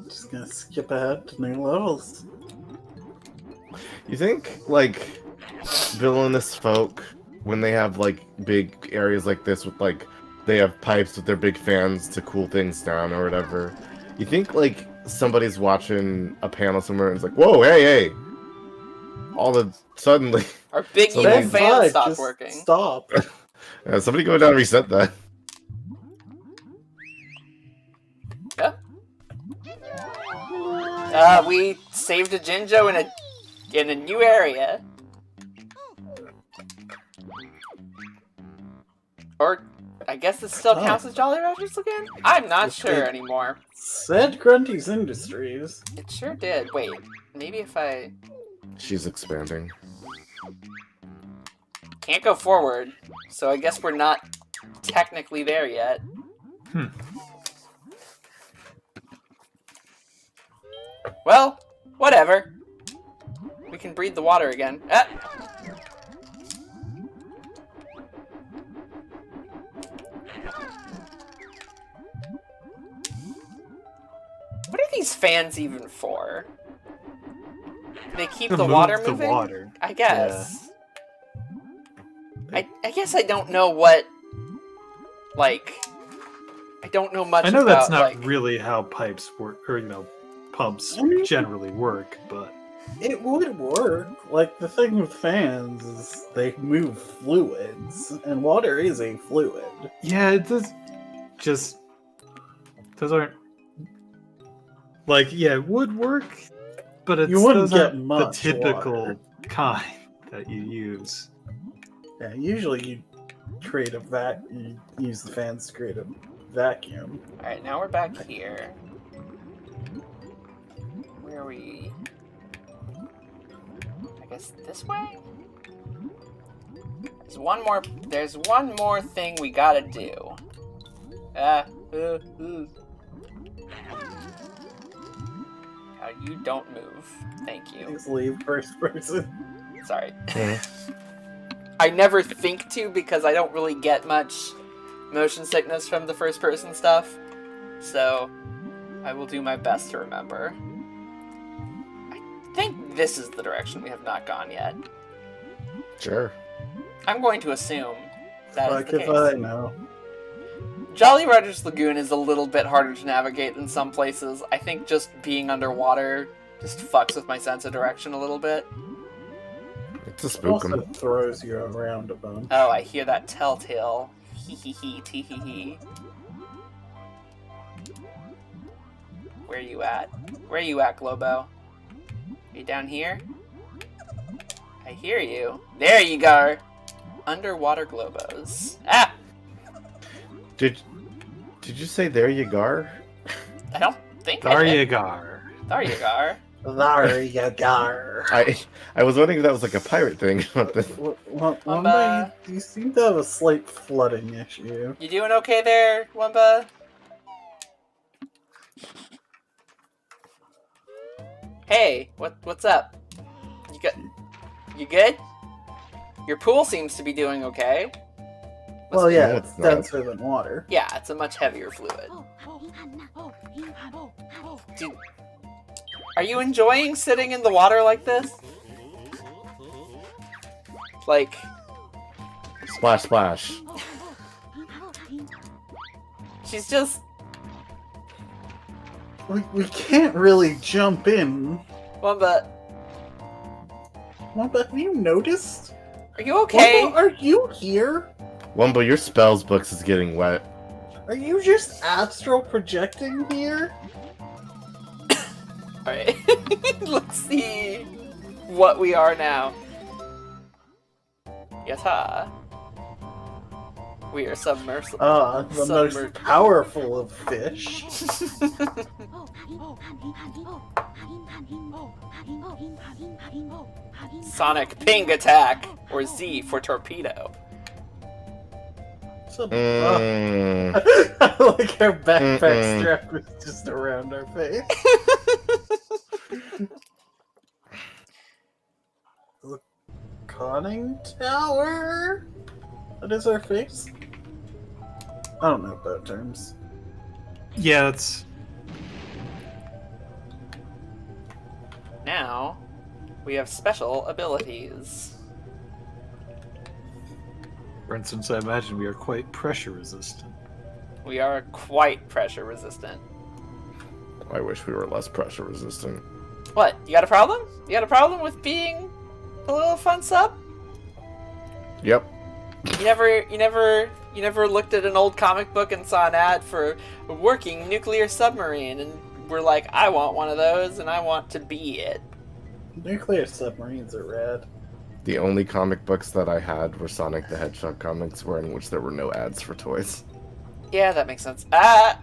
Just gonna skip ahead to new levels. You think, like, villainous folk, when they have, like, big areas like this with, like, they have pipes with their big fans to cool things down or whatever, you think, like, somebody's watching a panel somewhere and it's like, whoa, hey, hey! All of a sudden, like, Our big So evil they- fan stopped working. Stop. somebody go down and reset that. We saved a Jinjo in a new area. Or I guess this still counts as Jolly Ranchers again? I'm not It sure did. anymore. Said Grunty's Industries. It sure did. Wait, maybe if I She's expanding. can't go forward, so I guess we're not technically there yet. Well, whatever. We can breathe the water again. Ah! What are these fans even for? They keep To the move water the moving? water. I guess. I guess I don't know what, like, I don't know much I know about, that's not like, really how pipes work, or pumps I mean- generally work, but It would work. Like, the thing with fans is they move fluids, and water is a fluid. yeah, it does. Just those aren't like it would work, but it's You wouldn't those get aren't the much typical water. kind that you use. Yeah, usually you create you use the fans to create a vacuum. Alright, now we're back here. Where are we? I guess this way? There's one more thing we gotta do. You don't move. Thank you. Please leave first person. Sorry. Yeah. I never think to because I don't really get much motion sickness from the first person stuff. So I will do my best to remember. I think this is the direction we have not gone yet. Sure. I'm going to assume that is Like the if case. I know. Jolly Roger's Lagoon is a little bit harder to navigate in some places. I think just being underwater just fucks with my sense of direction a little bit. It's a It spook 'em. also throws you around a bunch. Oh, I hear that telltale. Hee hee hee tee hee hee. Where you at? Where you at, Globo? You down here? I hear you. There you go! Underwater Globos. Ah! Did you say there you gar? I don't think I did. Daryagar. There you go. There you go. I was wondering if that was like a pirate thing. You seem to have a slight flooding issue. You doing okay there, Wumba? Hey, what's up? You good? Your pool seems to be doing okay. Well, yeah, No, it's it's not. denser than water. Yeah, it's a much heavier fluid. Dude, are you enjoying sitting in the water like this? Like, Splash, splash. she's just... We can't really jump in. Wumba, Wumba, have you noticed? are you okay? Wumba, are you here? Wumbo, your spells books is getting wet. Are you just astral projecting here? Alright, let's see what we are now. Yata. We are submersible. The most powerful of fish. Sonic Ping Attack, or Z for Torpedo. Mm. Like our backpack Mm-mm. strap was just around our face. The conning tower? That is our face? I don't know about terms. Yeah, it's Now, we have special abilities. for instance, I imagine we are quite pressure resistant. We are quite pressure resistant. I wish we were less pressure resistant. What? You got a problem? You got a problem with being a little fun sub? Yep. You never looked at an old comic book and saw an ad for a working nuclear submarine and were like, I want one of those and I want to be it. Nuclear submarines are rad. The only comic books that I had were Sonic the Hedgehog comics, where in which there were no ads for toys. Yeah, that makes sense. Ah!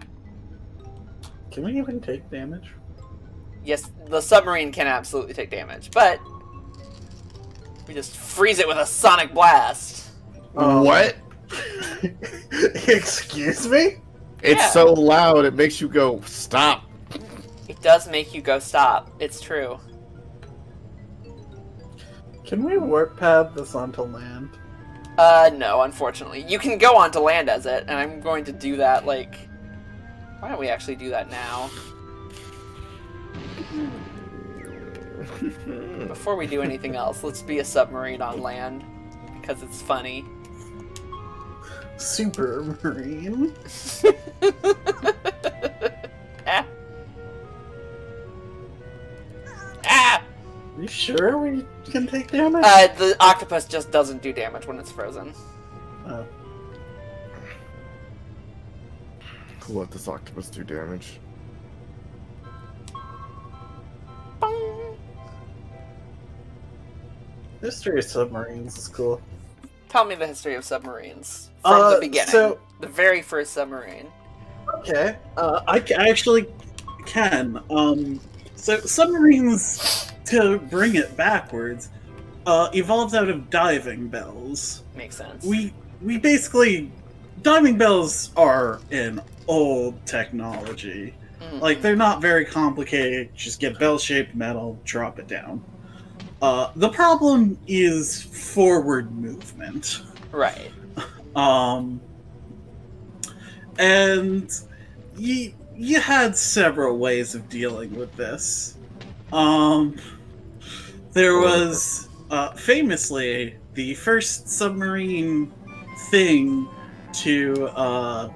Can we even take damage? Yes, the submarine can absolutely take damage, but we just freeze it with a sonic blast. What? Excuse me? It's Yeah. so loud, it makes you go, stop. It does make you go stop. It's true. Can we warp pad this onto land? No, unfortunately. You can go on to land as it, and I'm going to do that, like... Why don't we actually do that now? Before we do anything else, let's be a submarine on land. Because it's funny. Super Marine? Ah. sure we can take damage? The octopus just doesn't do damage when it's frozen. Oh. We'll let this octopus do damage. Bong. History of submarines is cool. Tell me the history of submarines from the beginning. So, the very first submarine. okay, I actually can. So submarines, to bring it backwards, evolved out of diving bells. Makes sense. We basically, diving bells are an old technology. Mhm. Like, they're not very complicated. Just get bell-shaped metal, drop it down. The problem is forward movement. Right. And you had several ways of dealing with this. There was famously the first submarine thing to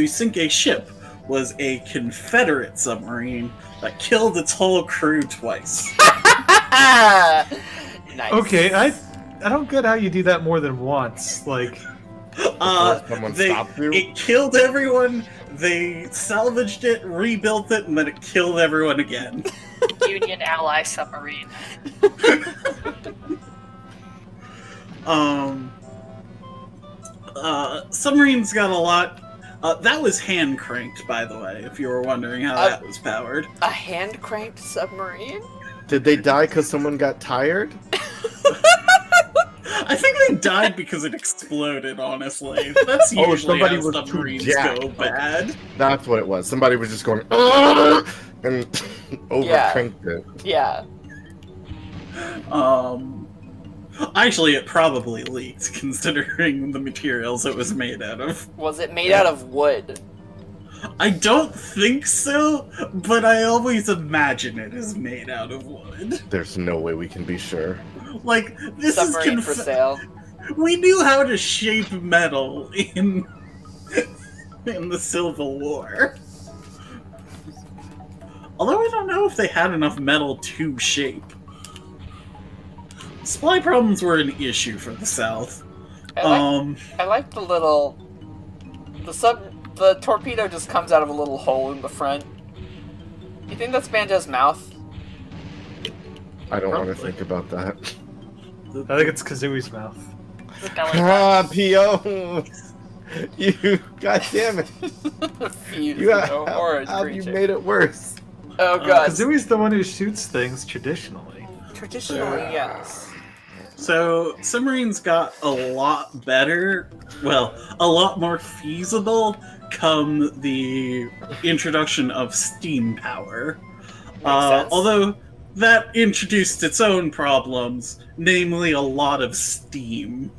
sink a ship was a Confederate submarine that killed its whole crew twice. Nice. Okay, I don't get how you do that more than once. Like, Someone stopped you? It killed everyone. They salvaged it, rebuilt it, and then it killed everyone again. Union ally submarine. Submarines got a lot. That was hand cranked, by the way, if you were wondering how that was powered. A hand cranked submarine? Did they die because someone got tired? I think they died because it exploded, honestly. That's usually somebody how was too submarines jacked. go bad. That's what it was. Somebody was just going and over-cranked it. Yeah. Actually, it probably leaked, considering the materials it was made out of. Was it made out of wood? I don't think so, but I always imagine it is made out of wood. There's no way we can be sure. Like, this Submarine is for sale. We knew how to shape metal in the Civil War. Although I don't know if they had enough metal to shape. Supply problems were an issue for the South. I like the little... The torpedo just comes out of a little hole in the front. You think that's Banjo's mouth? I don't want to Probably. think about that. I think it's Kazooie's mouth. The belly button. Ah, P.O. You, god damn it. Fused You into a horrid how you creature. made it worse. Oh god. Kazooie's the one who shoots things traditionally. Traditionally, yes. So, submarines got a lot better, well, a lot more feasible come the introduction of steam power. Sense. Although that introduced its own problems, namely a lot of steam.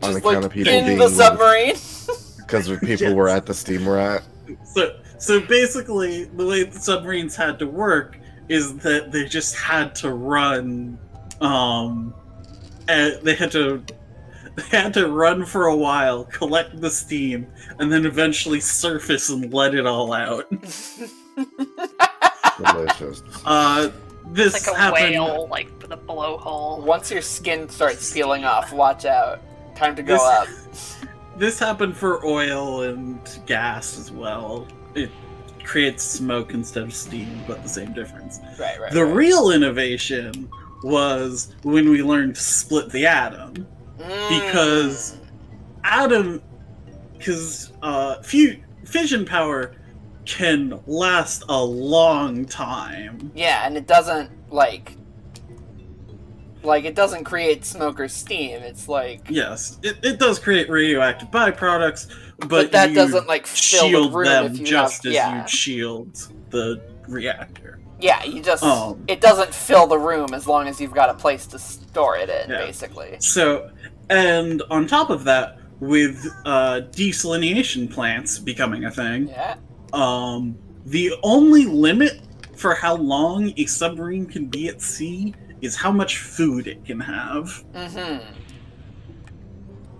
On Just account like of people in being the submarine? because people were at the steam we're at. So basically, the way the submarines had to work is that they just had to run. And they had to run for a while, collect the steam, and then eventually surface and let it all out. Delicious. This It's like a happened. whale, like with a blowhole. Once your skin starts peeling off, watch out. Time to go This- up. This happened for oil and gas as well. It creates smoke instead of steam, but the same difference. Right. The real innovation was when we learned to split the atom. because fission power can last a long time. Yeah, and it doesn't like it doesn't create smoke or steam. It's like Yes, it does create radioactive byproducts, but that you doesn't like fill shield the room them if you just have, as yeah. you shield the reactor. Yeah, you just Um, it doesn't fill the room as long as you've got a place to store it in, Yeah. basically. So, and on top of that, with desalination plants becoming a thing, Yeah. the only limit for how long a submarine can be at sea is how much food it can have. Mm-hmm.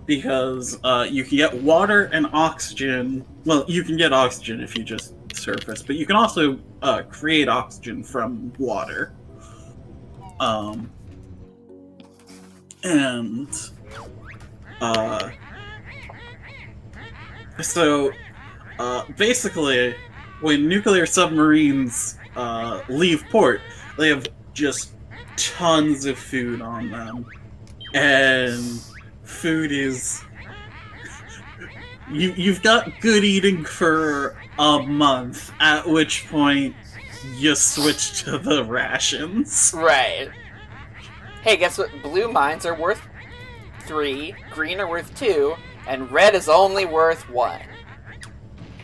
Because you can get water and oxygen. Well, you can get oxygen if you just surface, but you can also create oxygen from water. And so basically, when nuclear submarines leave port, they have just tons of food on them, and food is you've got good eating for a month, at which point you switch to the rations. Right. Hey, guess what? Blue mines are worth 3, green are worth 2, and red is only worth 1.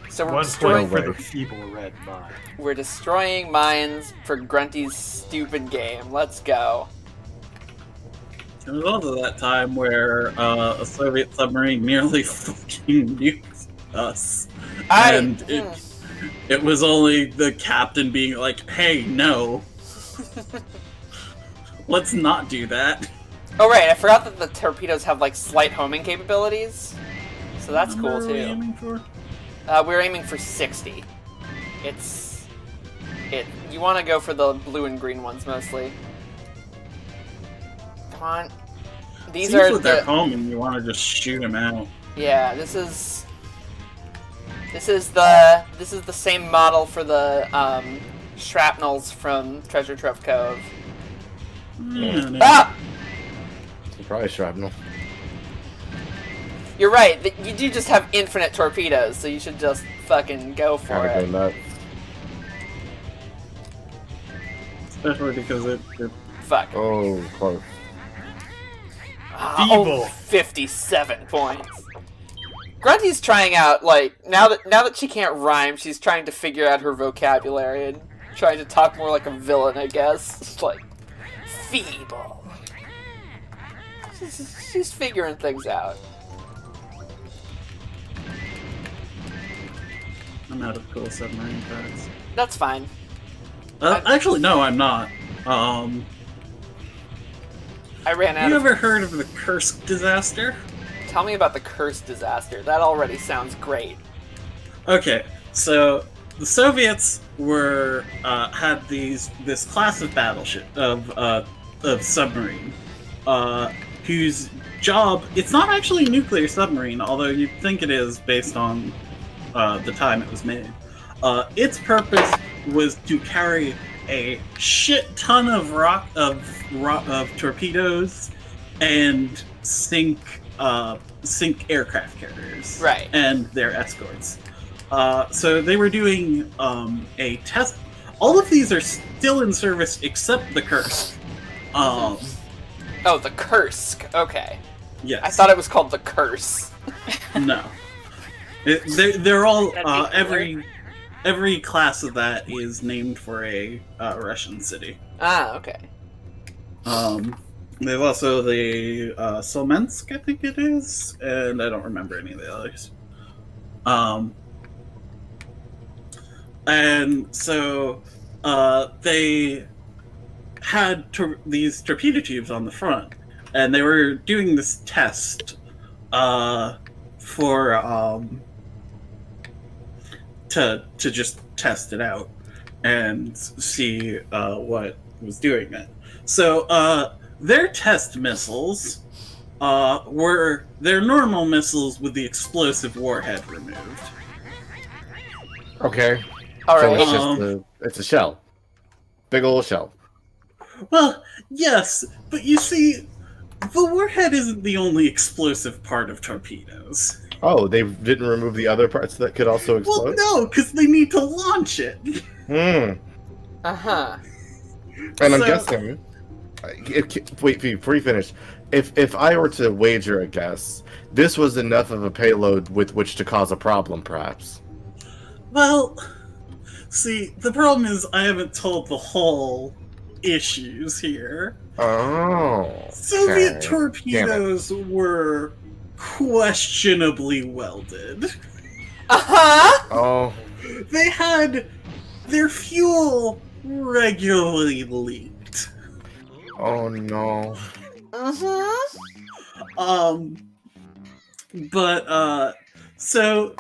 So we're 1 destroying, point for the feeble red mine. we're destroying mines for Grunty's stupid game. Let's go. It was also that time where a Soviet submarine nearly fucking nuked us. And it was only the captain being like, hey, no. Let's not do that. Oh right, I forgot that the torpedoes have like slight homing capabilities. So that's cool What are we too. aiming for? We're aiming for 60. You want to go for the blue and green ones mostly. Come on. These Seems are like they're the home and you want to just shoot them out. yeah. This is the same model for the shrapnels from Treasure Trove Cove. Yeah, no. Ah! Probably shrapnel. You're right. You do just have infinite torpedoes, so you should just fucking go for Gotta go it. nuts. Especially because it Fuck. Oh, close. Feeble. 57 points. Grunty's trying out, like, now that she can't rhyme, she's trying to figure out her vocabulary and trying to talk more like a villain, I guess. It's like, feeble. She's figuring things out. I'm out of cool submarine cards. That's fine. Actually, no, I'm not. I ran out You of... ever heard of the Kursk disaster? Tell me about the Curse disaster. That already sounds great. Okay, so the Soviets were had this class of battleship of submarine, whose job, it's not actually a nuclear submarine, although you'd think it is based on the time it was made. Its purpose was to carry a shit ton of torpedoes and sink aircraft carriers, Right. and their escorts. So they were doing a test. All of these are still in service except the Kursk. Oh, the Kursk. Okay. Yes. I thought it was called the Curse. No. They're all That'd be every class of that is named for a Russian city. Ah, okay. There's also the Solmensk, I think it is, and I don't remember any of the others. And so they had these torpedo tubes on the front, and they were doing this test for to just test it out and see what was doing it. So their test missiles were their normal missiles with the explosive warhead removed. Okay. All So right. it's just it's a shell. Big old shell. Well, yes, but you see, the warhead isn't the only explosive part of torpedoes. Oh, they didn't remove the other parts that could also Well, explode? no, because they need to launch it. Uh-huh. And I'm So- guessing... wait, before you finish. If I were to wager a guess, this was enough of a payload with which to cause a problem, perhaps. Well, see, the problem is I haven't told the whole issues here. Oh. Soviet okay. torpedoes were questionably welded. Uh-huh! Oh. They had their fuel regularly leaked. Oh no. Mm-hmm. So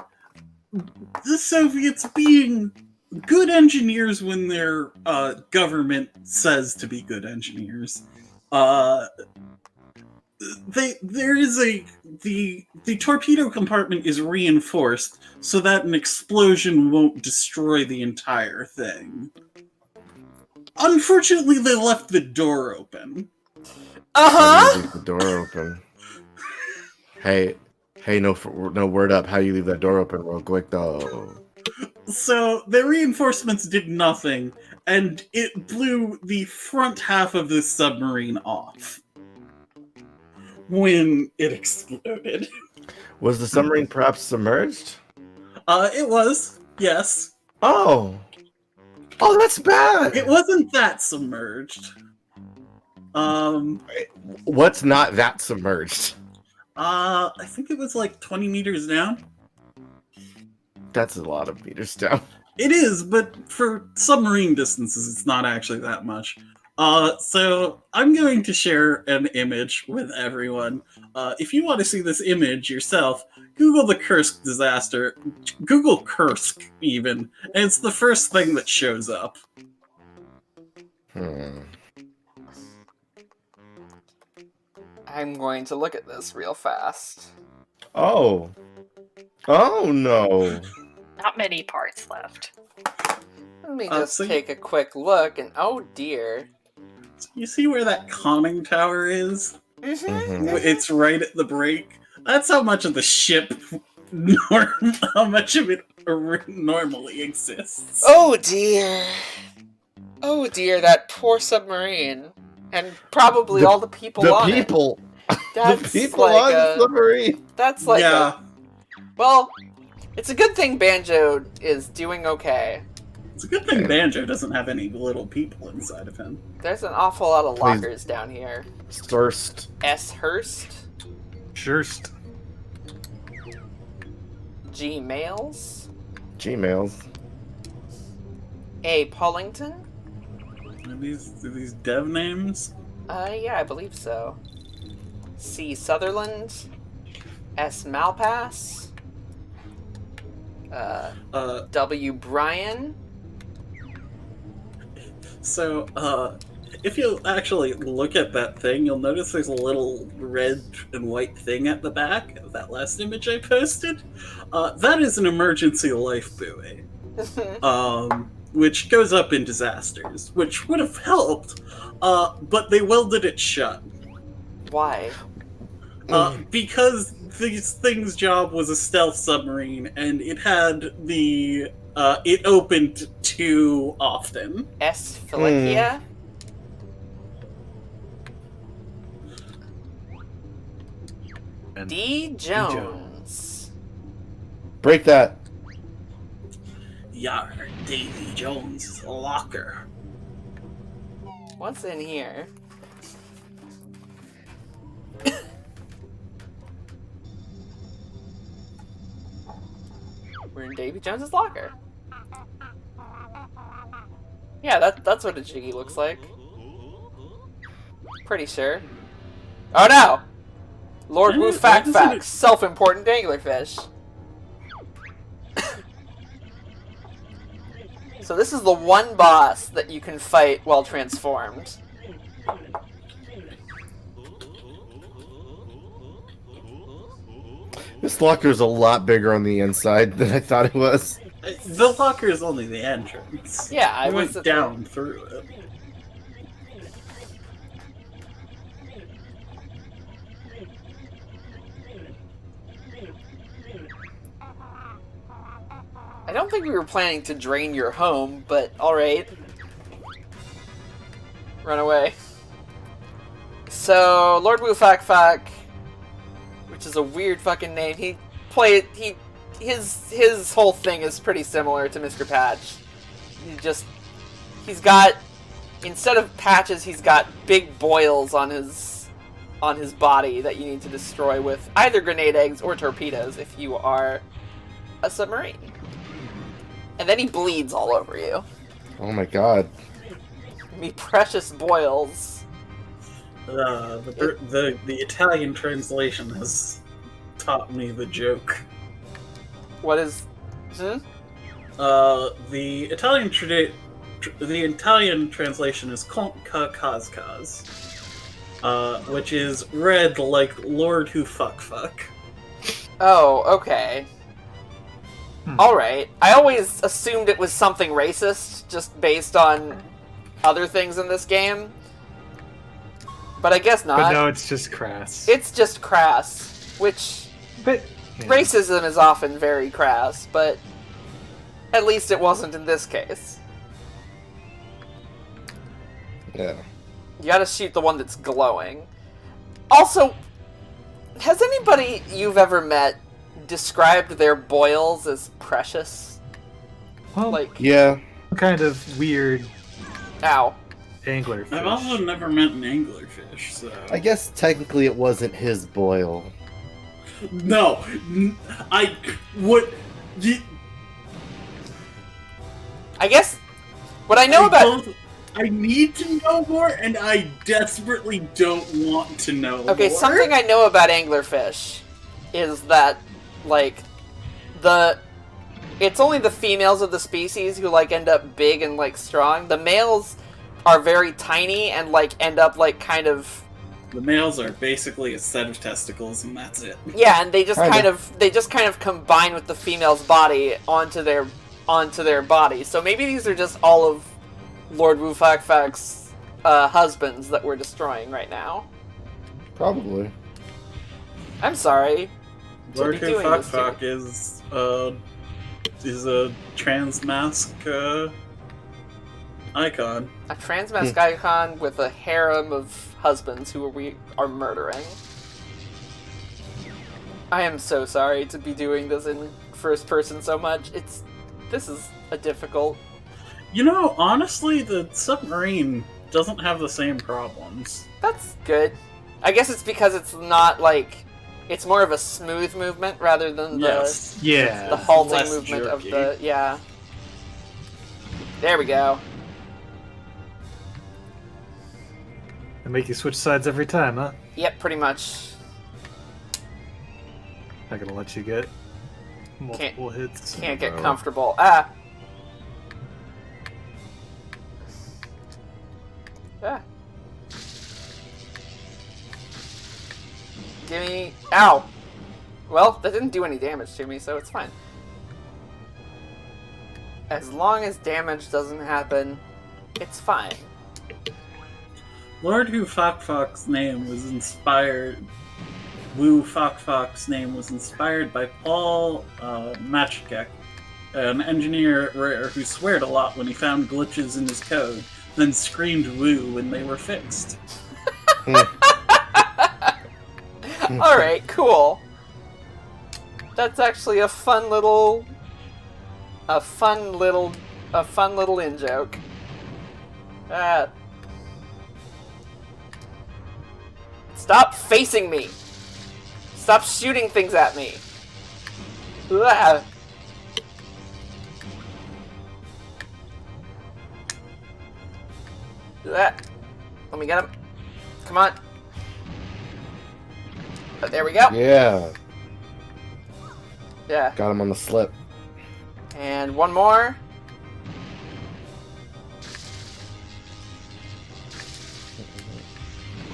the Soviets, being good engineers, when their government says to be good engineers, the torpedo compartment is reinforced so that an explosion won't destroy the entire thing. Unfortunately, they left the door open. How do you leave the door open? Hey, no word up. How do you leave that door open real quick, though? So the reinforcements did nothing, and it blew the front half of the submarine off when it exploded. Was the submarine perhaps submerged? It was, yes. Oh, that's bad. It wasn't that submerged. What's not that submerged? I think it was like 20 meters down. That's a lot of meters down. It is, but for submarine distances, it's not actually that much. So I'm going to share an image with everyone. If you want to see this image yourself, Google the Kursk disaster. Google Kursk, even. And it's the first thing that shows up. I'm going to look at this real fast. Oh no. Not many parts left. Let me just take a quick look, and oh dear. You see where that conning tower is? Mhm. It's right at the break. That's how much of the ship, how much of it normally exists. Oh dear. Oh dear, that poor submarine. And probably all the people on it. That's the people like on the submarine. That's like Yeah. well, it's a good thing Banjo is doing okay. It's a good thing Banjo doesn't have any little people inside of him. There's an awful lot of lockers down here. Thirst. S. Hurst. Shurst. G. Mails. Gmails. A. Pullington. Are these dev names? Yeah, I believe so. C. Sutherland. S. Malpass. W. Bryan. So, if you actually look at that thing, you'll notice there's a little red and white thing at the back of that last image I posted. That is an emergency life buoy, which goes up in disasters, which would have helped, but they welded it shut. Why? Because this thing's job was a stealth submarine, and it had the it opened too often. S. Felicia. And D. Jones. Break that. Yar, Davy Jones' locker. What's in here? We're in Davy Jones's locker. Yeah, that's what a jiggy looks like. Pretty sure. Oh no! Lord Wu Fact Fact, self-important danglerfish. So this is the one boss that you can fight while transformed. This locker's a lot bigger on the inside than I thought it was. The locker is only the entrance. Yeah, I I went was down through it. I don't think we were planning to drain your home, but alright. Run away. So, Lord Wu Fact Fact, which is a weird fucking name, his whole thing is pretty similar to Mr. Patch. He's got, instead of patches, he's got big boils on his body that you need to destroy with either grenade eggs or torpedoes if you are a submarine. And then he bleeds all over you. Oh my god. Me precious boils. The Italian translation has taught me the joke. What is... The Italian translation is Conca Kazkaz, which is read like Lord Who Fuck. Oh, okay. Alright. I always assumed it was something racist, just based on other things in this game. But I guess not. But no, it's just crass. It's just crass, which... But yeah. Racism is often very crass, but at least it wasn't in this case. Yeah. You gotta shoot the one that's glowing. Also, has anybody you've ever met described their boils as precious? Well, Like, Yeah. kind of weird ow. anglerfish. I've also never met an anglerfish, so... I guess technically it wasn't his boil. No! What... I guess what I know about... I need to know more, and I desperately don't want to know Okay, more. something I know about anglerfish is that, like, it's only the females of the species who, like, end up big and, like, strong. The males are very tiny and, like, end up, like, kind of... The males are basically a set of testicles, and that's it. Yeah, and they just Kinda. kind of combine with the female's body onto their body. So maybe these are just all of Lord Wu Fak's husbands that we're destroying right now. Probably. I'm sorry. Lord be Who doing this to Fak is a trans mask icon. A transmask icon with a harem of husbands who we are murdering. I am so sorry to be doing this in first person so much. This is a difficult... You know, honestly, the submarine doesn't have the same problems. That's good. I guess it's because it's not, like... It's more of a smooth movement rather than Yes. Yeah. the halting Less movement of jerky. the... Yeah. There we go. They make you switch sides every time, huh? Yep, pretty much. Not gonna let you get multiple hits. Can't get No. comfortable. Ah! Ah. Give me... Ow! Well, that didn't do any damage to me, so it's fine. As long as damage doesn't happen, it's fine. Lord Who Fak's name was inspired. Wu Fak's name was inspired by Paul Machkek, an engineer who sweared a lot when he found glitches in his code, then screamed "woo" when they were fixed. Alright, cool. That's actually a fun little in joke. Stop facing me! Stop shooting things at me! Ah. Ah. Let me get him. Come on. Oh, there we go. Yeah. Yeah. Got him on the slip. And one more.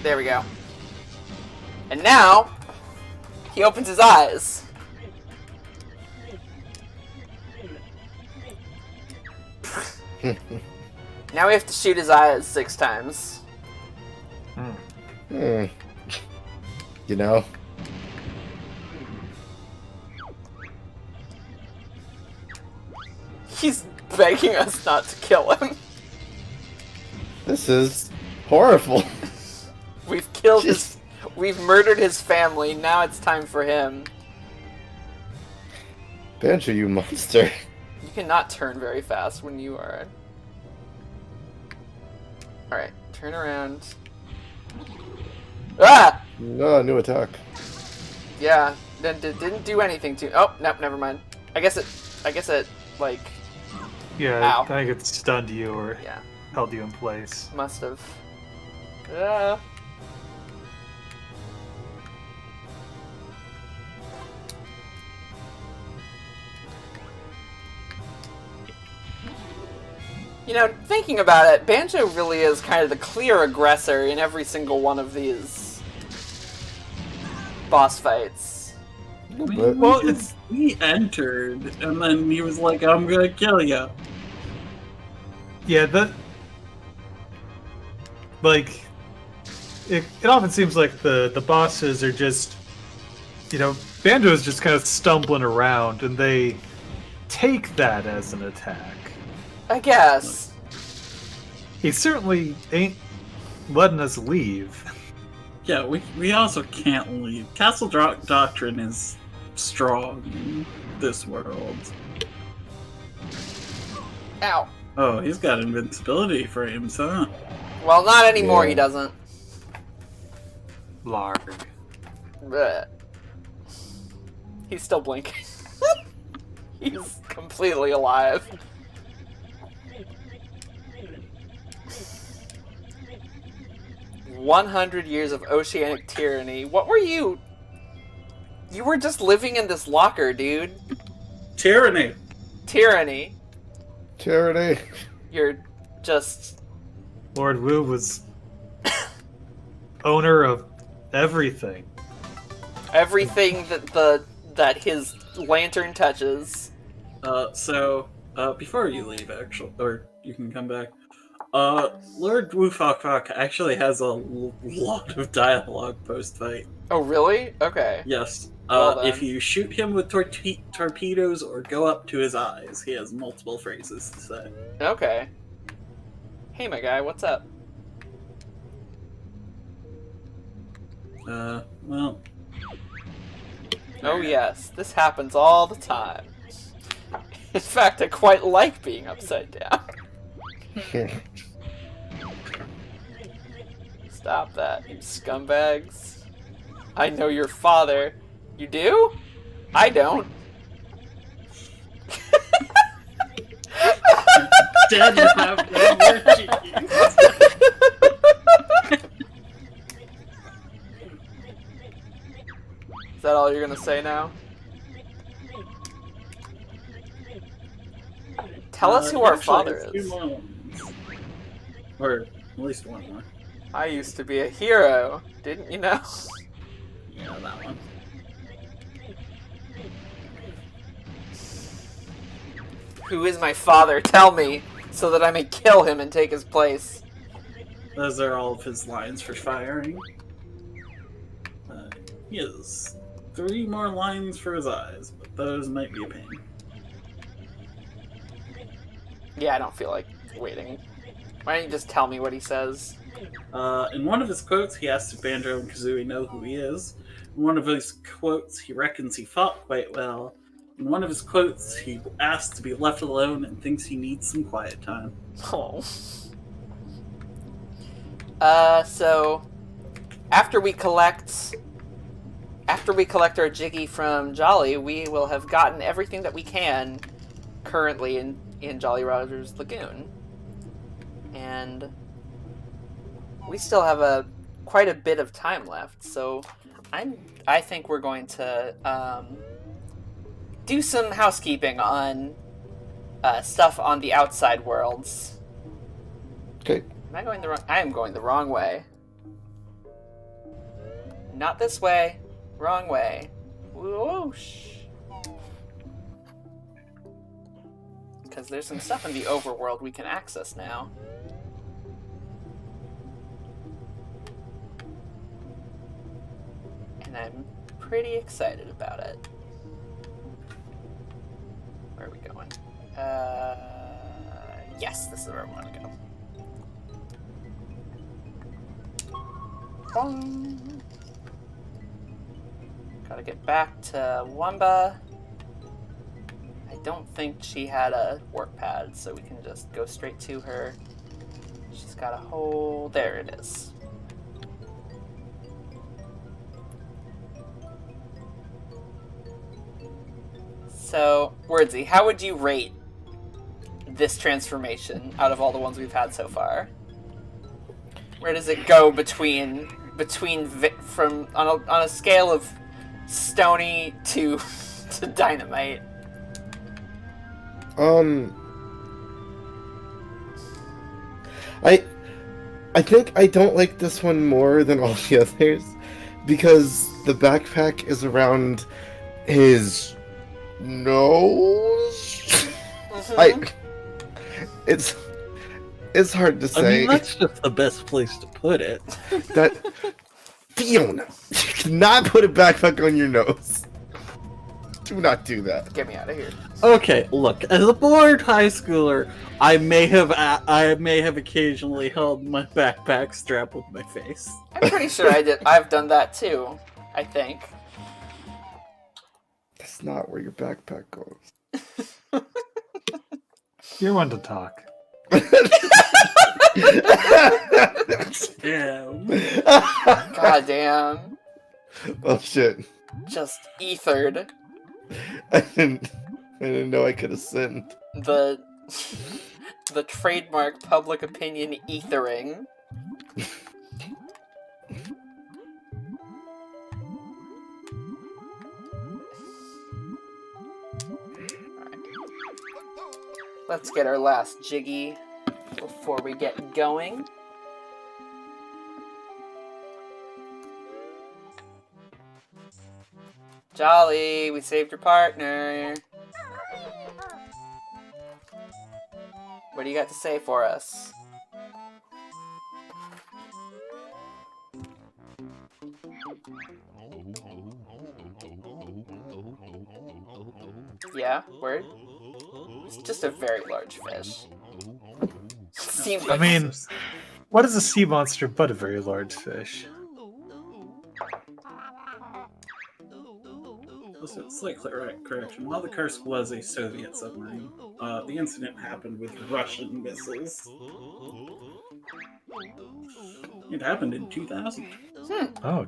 There we go. And now, he opens his eyes. Now we have to shoot his eyes 6 times. You know? He's begging us not to kill him. This is horrible. We've killed his... We've murdered his family, now it's time for him. Banjo, you monster. You cannot turn very fast when you are... Alright, turn around. Ah! No, new attack. Yeah, didn't do anything to... Oh, no, never mind. I guess it, like, Yeah, Ow. I think it stunned you or yeah, held you in place. must have. Ah. You know, thinking about it, Banjo really is kind of the clear aggressor in every single one of these boss fights. But Well, it's He entered, and then he was like, I'm gonna kill you. yeah, like it often seems like the bosses are just, you know, Banjo's just kind of stumbling around, and they take that as an attack. I guess. He certainly ain't letting us leave. Yeah, we also can't leave. Castle Doctrine is strong in this world. Ow. Oh, he's got invincibility frames, huh? Well, not anymore, Yeah. he doesn't. Larg. Blech. He's still blinking. He's completely alive. "100 years of oceanic tyranny." What were you? You were just living in this locker, dude. Tyranny! Tyranny. charity. You're just... Lord Wu was owner of everything. everything that his lantern touches. Before you leave, actually, or you can come back, Lord Wu Fok Fok actually has a lot of dialogue post-fight. Oh, really? Okay. Yes. Well, then. If you shoot him with torpedoes or go up to his eyes, he has multiple phrases to say. Okay. Hey, my guy, what's up? Well... Oh, yes, this happens all the time. In fact, I quite like being upside down. Stop that, you scumbags. I know your father. You do? I don't. Dead have no more cheese. Is that all you're gonna say now? Tell us who our Actually, father it's 2 is. more ones. Or at least one more. I used to be a hero, didn't you know? Yeah, that one. Who is my father? Tell me, so that I may kill him and take his place. Those are all of his lines for firing. He has 3 more lines for his eyes, but those might be a pain. Yeah, I don't feel like waiting. Why don't you just tell me what he says? In one of his quotes, he asks if Banjo and Kazooie know who he is. In one of his quotes, he reckons he fought quite well. In one of his quotes, he asks to be left alone and thinks he needs some quiet time. Oh. So after we collect our Jiggy from Jolly, we will have gotten everything that we can currently in Jolly Roger's Lagoon. And we still have quite a bit of time left, so I think we're going to do some housekeeping on stuff on the outside worlds. Okay. Am I going the wrong? I am going the wrong way. Not this way. Wrong way. Whoosh. Because there's some stuff in the overworld we can access now. And I'm pretty excited about it. Where are we going? Yes, this is where I want to go. Bong. Gotta get back to Wumba. I don't think she had a work pad, so we can just go straight to her. She's got a whole... There it is. So, Wordsy, how would you rate this transformation out of all the ones we've had so far? Where does it go between from on a scale of stony to dynamite? I think I don't like this one more than all the others because the backpack is around his nose. Mhm. It's hard to I say. mean, that's just the best place to put it. That Fiona, you cannot put a backpack on your nose. Do not do that. Get me out of here. Okay, look, as a bored high schooler, I may have occasionally held my backpack strap with my face. I'm pretty sure I've done that too. I think. That's not where your backpack goes. You're one to talk. Damn. God damn. Oh shit! Just ethered I didn't know I could have sinned. the trademark public opinion ethering. Let's get our last jiggy before we get going. Jolly, we saved your partner. What do you got to say for us? Yeah, word? It's just a very large fish. Seems I like mean, what is a sea monster but a very large fish? Slight correction. While the Kursk was a Soviet submarine, the incident happened with Russian missiles. It happened in 2000. Oh,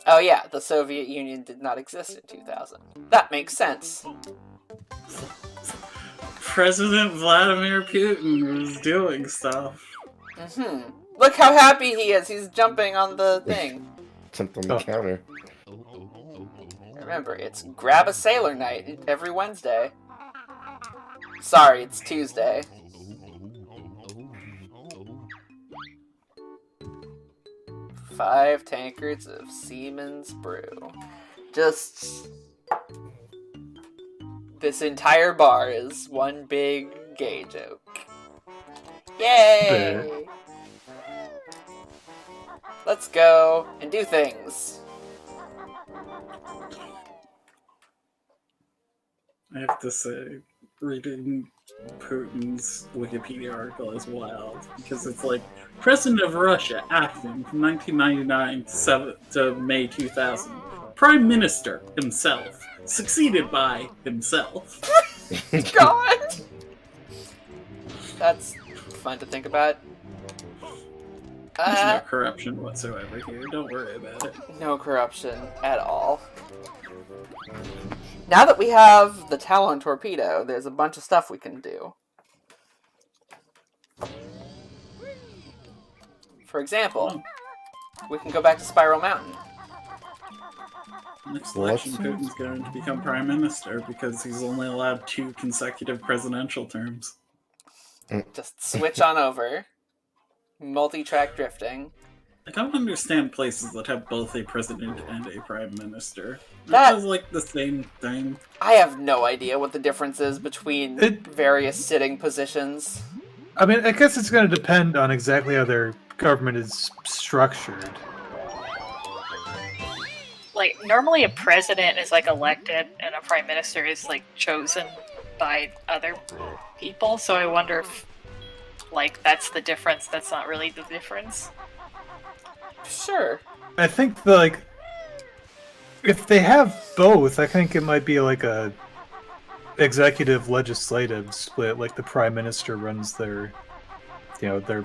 Oh yeah, the Soviet Union did not exist in 2000. That makes sense. President Vladimir Putin was doing stuff. Mm-hmm. Look how happy he is. He's jumping on the thing. Jumped on the counter. Remember, it's grab a sailor night every Wednesday. Sorry, it's Tuesday. Five tankards of Siemens brew. Just... this entire bar is one big gay joke. Yay! Let's go and do things. I have to say, reading Putin's Wikipedia article is wild because it's like President of Russia acting from 1999 to May 2000. Prime Minister himself, succeeded by himself. God! That's fun to think about. There's no corruption whatsoever here. Don't worry about it. No corruption at all. Now that we have the Talon torpedo, there's a bunch of stuff we can do. For example, we can go back to Spiral Mountain. Next election, Putin's going to become prime minister because he's only allowed 2 consecutive presidential terms. Just switch on over. Multi-track drifting. I don't understand places that have both a president and a prime minister. That feels like the same thing. I have no idea what the difference is between various sitting positions. I mean, I guess it's going to depend on exactly how their government is structured. Like, normally a president is, like, elected, and a prime minister is, like, chosen by other people, so I wonder if, like, that's the difference. That's not really the difference. Sure. I think, if they have both, I think it might be like a executive legislative split, like the prime minister runs their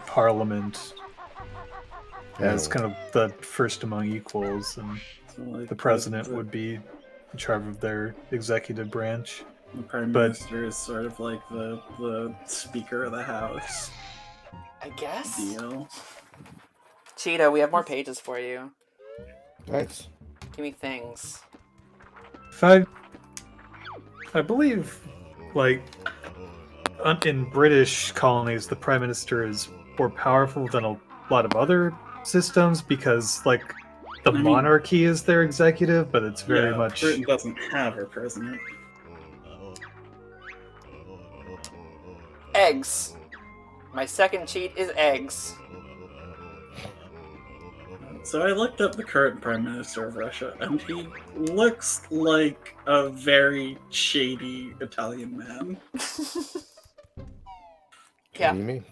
parliament as kind of the first among equals, and So, like, the president would be in charge of their executive branch. The prime minister is sort of like the speaker of the house. I guess. Deal. Cheetah, we have more pages for you. Nice. Give me things. I believe, like, in British colonies, the prime minister is more powerful than a lot of other systems because, like, the I mean- monarchy is their executive, but it's very much. Britain doesn't have a president. Eggs. My second cheat is eggs. So I looked up the current prime minister of Russia, and he looks like a very shady Italian man. Yeah. What do you mean?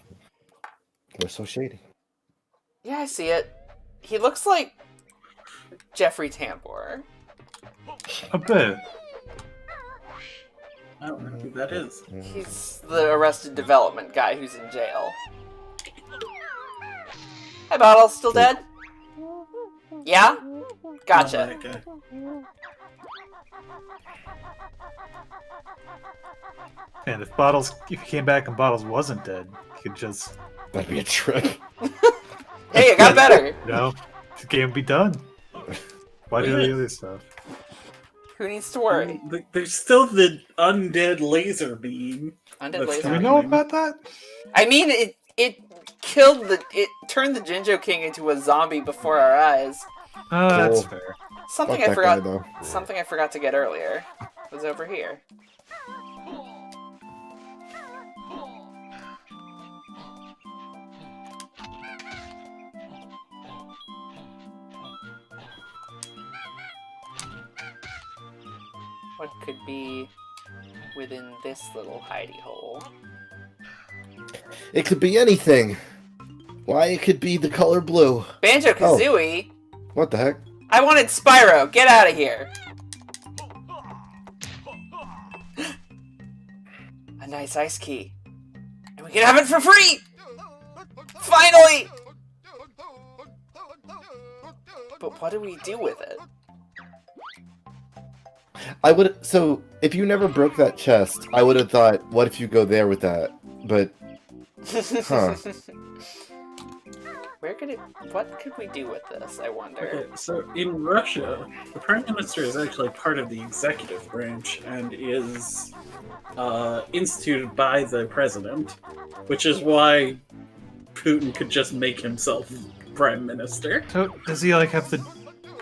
We're so shady. Yeah, I see it. He looks like Jeffrey Tambor. A bit. I don't know who that is. He's the Arrested Development guy who's in jail. Hi, Bottle. Still dead? Yeah? Gotcha. Oh, that guy. And if he came back and Bottles wasn't dead, he could just, That'd be a trip. Hey, it got better. the game would be done. Why do the other stuff? Who needs to worry? There's still the undead laser beam. Undead That's laser. Do we fine. know about that? I mean, it turned the Jinjo King into a zombie before our eyes. That's Cool. fair. Something Fuck I that forgot. guy, though. Something I forgot to get earlier was over here. What could be within this little hidey hole? It could be anything. Why, it could be the color blue. Banjo-Kazooie? What the heck? I wanted Spyro! Get out of here! A nice ice key. And we can have it for free! Finally! But what do we do with it? I would. So, if you never broke that chest, I would have thought, what if you go there with that? But, huh. What could we do with this, I wonder? Okay, so in Russia, the prime minister is actually part of the executive branch and is instituted by the president, which is why Putin could just make himself prime minister. So does he like have the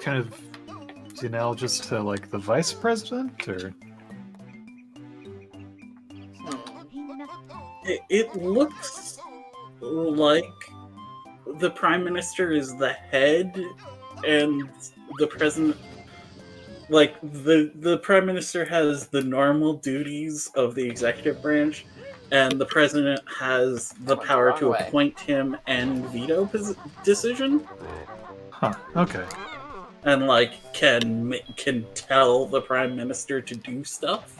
kind of is he analogous to like the vice president or? It looks like the prime minister is the head and the president, like the prime minister has the normal duties of the executive branch and the president has the Went the power wrong to way. appoint him and veto decision, Huh. Okay. and like can tell the prime minister to do stuff,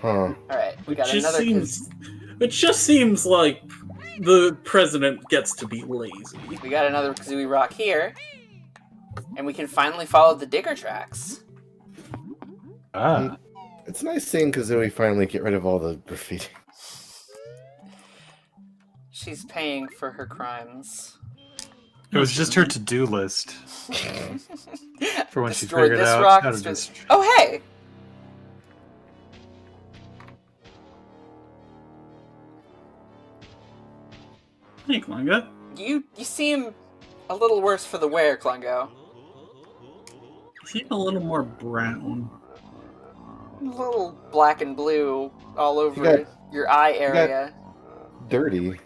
Huh. Alright, we which got just another seems like the president gets to be lazy. we got another Kazooie rock here. And we can finally follow the digger tracks. Ah. It's nice seeing Kazooie finally get rid of all the graffiti. She's paying for her crimes. It was just her to-do list for when she Destroy figured this out rock, how to destroy- just. Oh, hey! Hey, Klunga. You seem a little worse for the wear, Klungo. Seem a little more brown. A little black and blue all over got- your eye got- area. Dirty.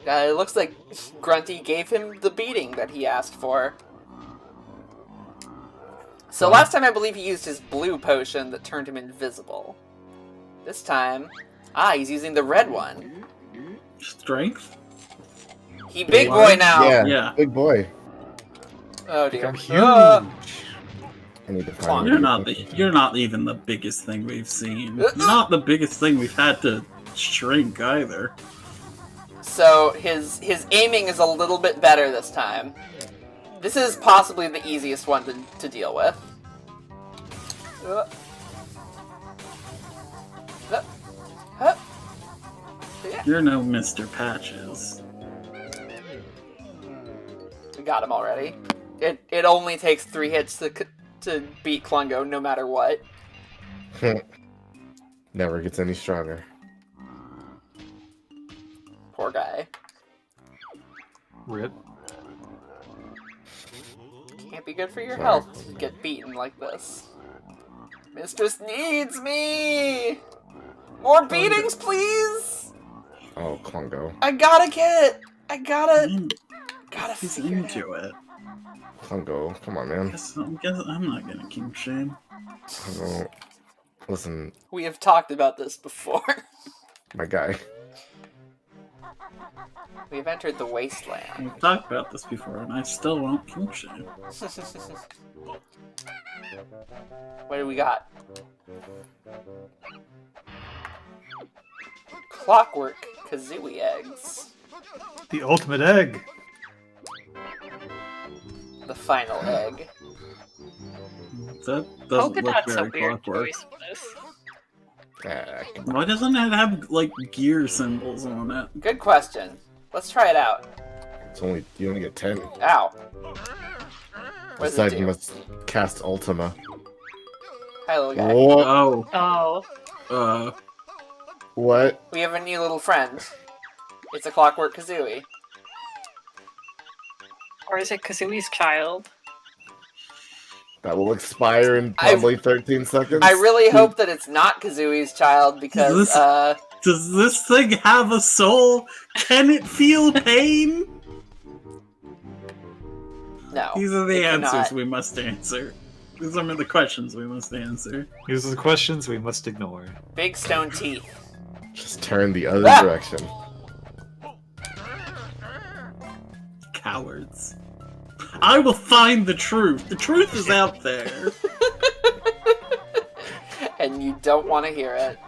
It looks like Grunty gave him the beating that he asked for. So last time I believe he used his blue potion that turned him invisible. This time, he's using the red one. Strength? He big boy now. Yeah, Yeah. big boy. Oh dear. I'm huge. I need to Come on. find You're not even the biggest thing we've seen. You're not the biggest thing we've had to shrink either. So his aiming is a little bit better this time. This is possibly the easiest one to deal with. Uh. Yeah. You're no Mr. Patches. We got him already. It only takes 3 hits to beat Klungo, no matter what. Never gets any stronger. Poor guy. Rip. Can't be good for your Sorry. health to get beaten like this. Mistress needs me! More beatings, please! Oh, Congo. I gotta get it! I gotta He's figure it out. into it. Congo. Come on, man. I'm not gonna king shame. Congo. Listen, We have talked about this before. my guy. We have entered the wasteland. We've talked about this before, and I still won't king shame. What do we got? Clockwork Kazooie eggs. The ultimate egg. The final egg. That doesn't look Polkadot's a very weird clockwork. choice for this. Ah, Why doesn't it have, like, gear symbols on it? Good question. Let's try it out. you only get 10. Ow. What does it Besides, you do? must cast Ultima. Hi, little guy. What? Oh, Oh, What? We have a new little friend. It's a Clockwork Kazooie. or is it Kazooie's child? That will expire in probably 13 seconds? I really hope that it's not Kazooie's child because, does this thing have a soul? Can it feel pain? no. These are the it answers cannot. we must answer. These are the questions we must answer. These are the questions we must ignore. Big stone teeth. Just turn the other Ah! direction. Cowards. I will find the truth. The truth is out there. And you don't want to hear it.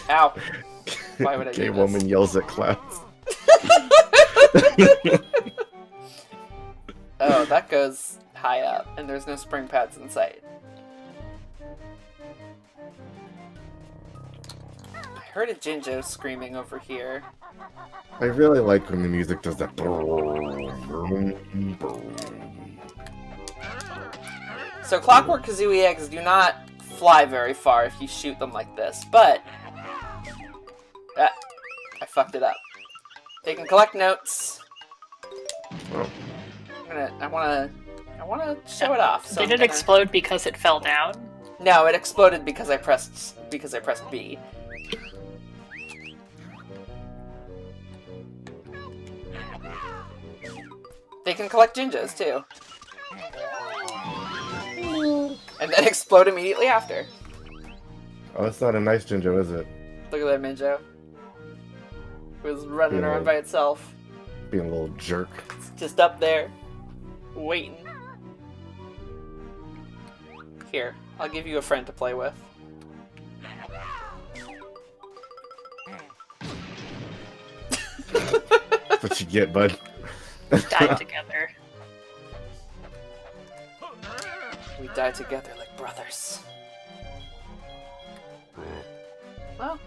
Ow. Why would I Gay do this? woman yells at clouds. Oh, that goes high up, and there's no spring pads in sight. I heard a Jinjo screaming over here. I really like when the music does that. So Clockwork Kazooie eggs do not fly very far if you shoot them like this, but... I fucked it up. They can collect notes. Oh. I wanna show it off. So Did I'm it gonna- explode because it fell down? No, it exploded because I pressed B. They can collect Jinjos too. And then explode immediately after. Oh, that's not a nice Jinjo, is it? Look at that Minjo. It was running Yeah. around by itself. Being a little jerk. It's just up there. Waiting. Here, I'll give you a friend to play with. That's what you get, bud. Died together. We die together like brothers. Well,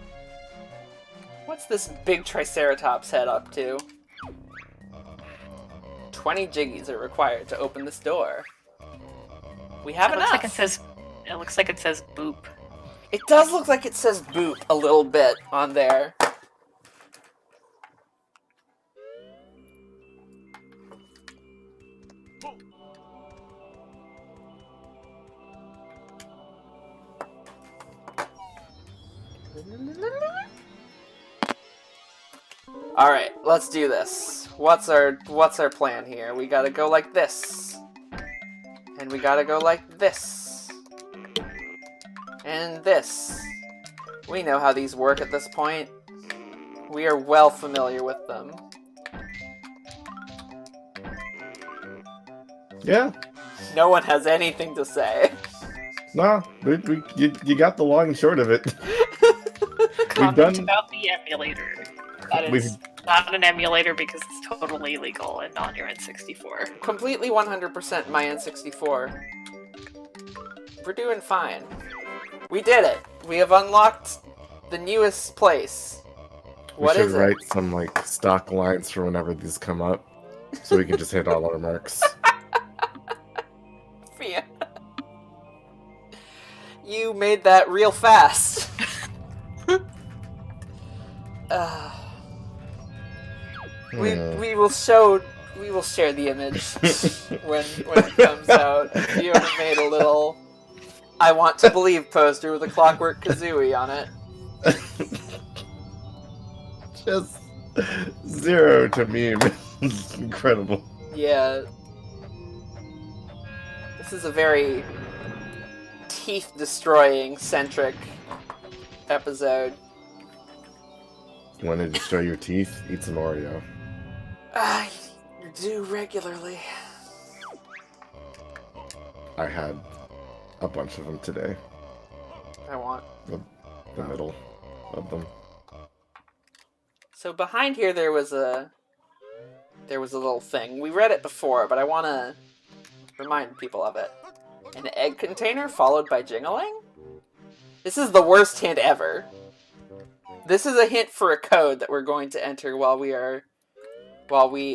what's this big Triceratops head up to? 20 Jiggies are required to open this door. We have It looks enough. like it looks like it says boop. It does look like it says boop a little bit on there. Alright, let's do this. What's our plan here? We gotta go like this. And we gotta go like this. And this. We know how these work at this point. We are well familiar with them. Yeah. No one has anything to say. No, you got the long and short of it. Comment done- about the emulator. That We've- is not an emulator because it's totally illegal and not your N64. Completely 100% my N64. We're doing fine. We did it! We have unlocked the newest place. What we should is it? write some like stock lines for whenever these come up, so we can just hit all our marks. Yeah. You made that real fast. We will share the image when it comes out. Fiona made a little "I want to believe" poster with a Clockwork Kazooie on it. Just 0 to meme. It's incredible. Yeah. This is a very teeth-destroying centric episode. Want to destroy your teeth? Eat some Oreo. I do regularly. I had a bunch of them today. I want. The middle of them. So behind here there was a little thing. We read it before, but I want to remind people of it. An egg container followed by jingling? This is the worst hint ever. This is a hint for a code that we're going to enter while we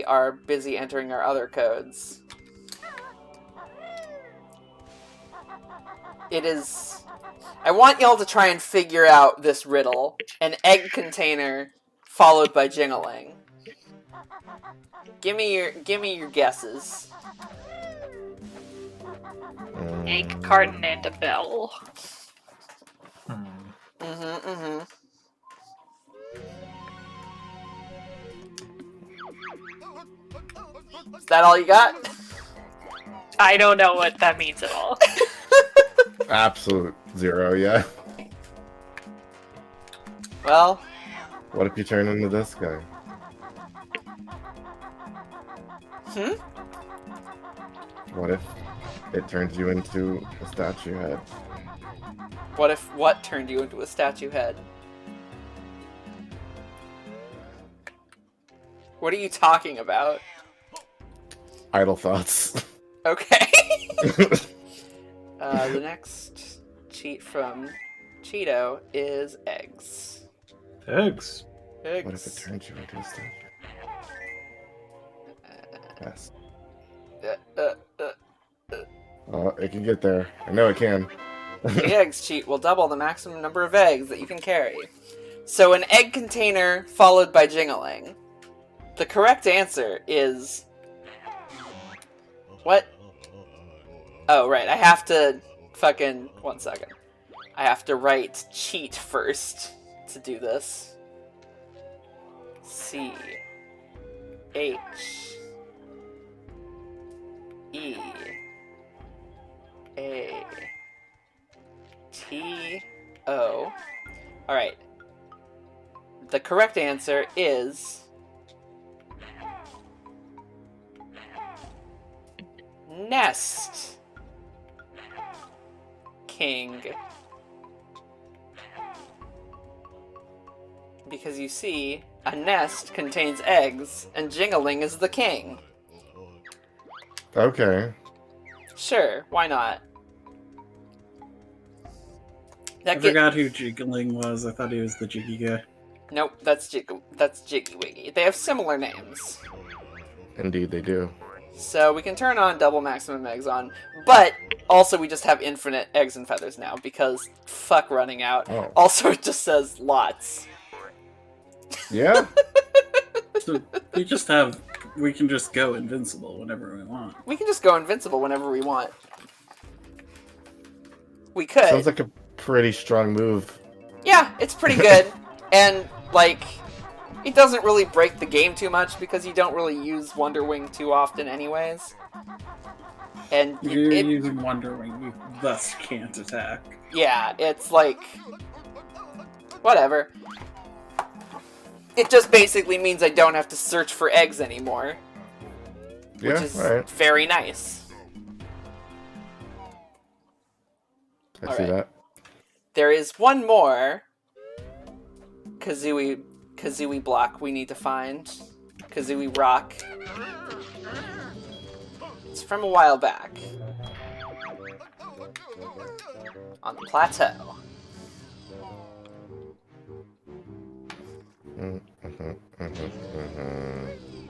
are busy entering our other codes. It is... I want y'all to try and figure out this riddle. An egg container followed by jingling. Give me your guesses. Egg carton and a bell. Is that all you got? I don't know what that means at all. Absolute 0, yeah. Well... What if you turn into this guy? What if it turns you into a statue head? What if what turned you into a statue head? What are you talking about? Idle thoughts. Okay. The next cheat from Cheeto is eggs. Eggs. Eggs. What if it turns you into a statue? Yes. Oh, it can get there. I know it can. The eggs cheat will double the maximum number of eggs that you can carry. So an egg container followed by jingling. The correct answer is... What? Oh, right. I have to fucking... 1 second. I have to write cheat first to do this. C. H. E. A. T. O. Alright. The correct answer is... Nest King. Because you see, a nest contains eggs, and Jingling is the king. Okay. Sure, why not? I forgot who Jiggling was. I thought he was the Jiggy guy. Nope, that's Jiggy Wiggy. They have similar names. Indeed, they do. So we can turn on double maximum eggs on, but also we just have infinite eggs and feathers now, because fuck running out. Oh. Also, it just says lots. Yeah? So we can just go invincible whenever we want. We can just go invincible whenever we want. We could. Sounds like a pretty strong move. Yeah, it's pretty good. And, like, it doesn't really break the game too much because you don't really use Wonder Wing too often anyways. And You're using Wonder Wing, you thus can't attack. yeah, it's like... whatever. It just basically means I don't have to search for eggs anymore. Yeah, which is alright. very nice. I see that. There is one more Kazooie block we need to find. Kazooie Rock. It's from a while back. On the plateau.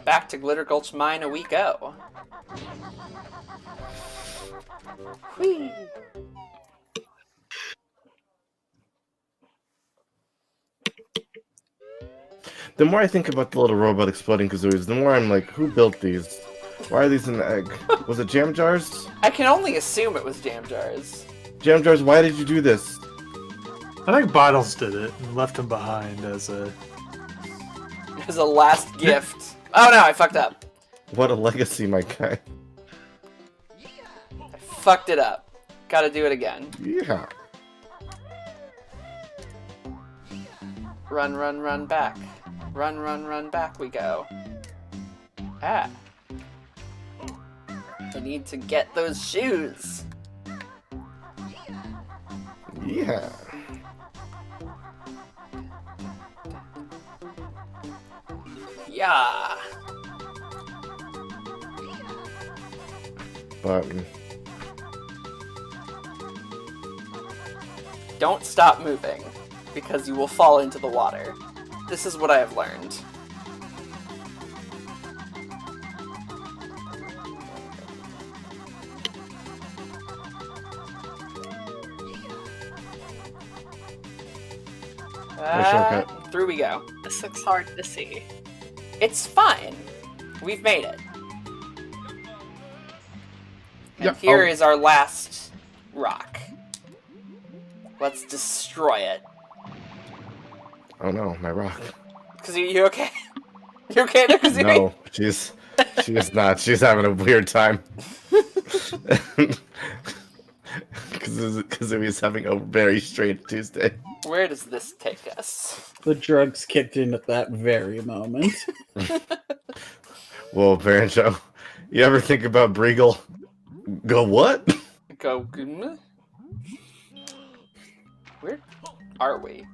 Back to Glitter Gulch Mine we go. Whee! The more I think about the little robot exploding kazooies, the more I'm like, who built these? Why are these in the egg? Was it jam jars? I can only assume it was jam jars. Jam jars, why did you do this? I think Bottles did it and left him behind as a... As a last gift. Oh no, I fucked up. What a legacy, my guy. I fucked it up. Gotta do it again. Yeah. Run, run, run back. Run, run, run back we go. Ah. I need to get those shoes. Yeah. Yeah. Button. Don't stop moving, because you will fall into the water. This is what I have learned. shortcut. Through we go. This looks hard to see. It's fine. We've made it. And Yep. here is our last rock. Let's destroy it. Oh no, my rock. Kazooie, you okay? You okay there, Kazooie? No, she is not. She's having a weird time. Kazooie's having a very strange Tuesday. Where does this take us? The drugs kicked in at that very moment. Whoa, Banjo. You ever think about Breagle? Go what? Go. Where are we?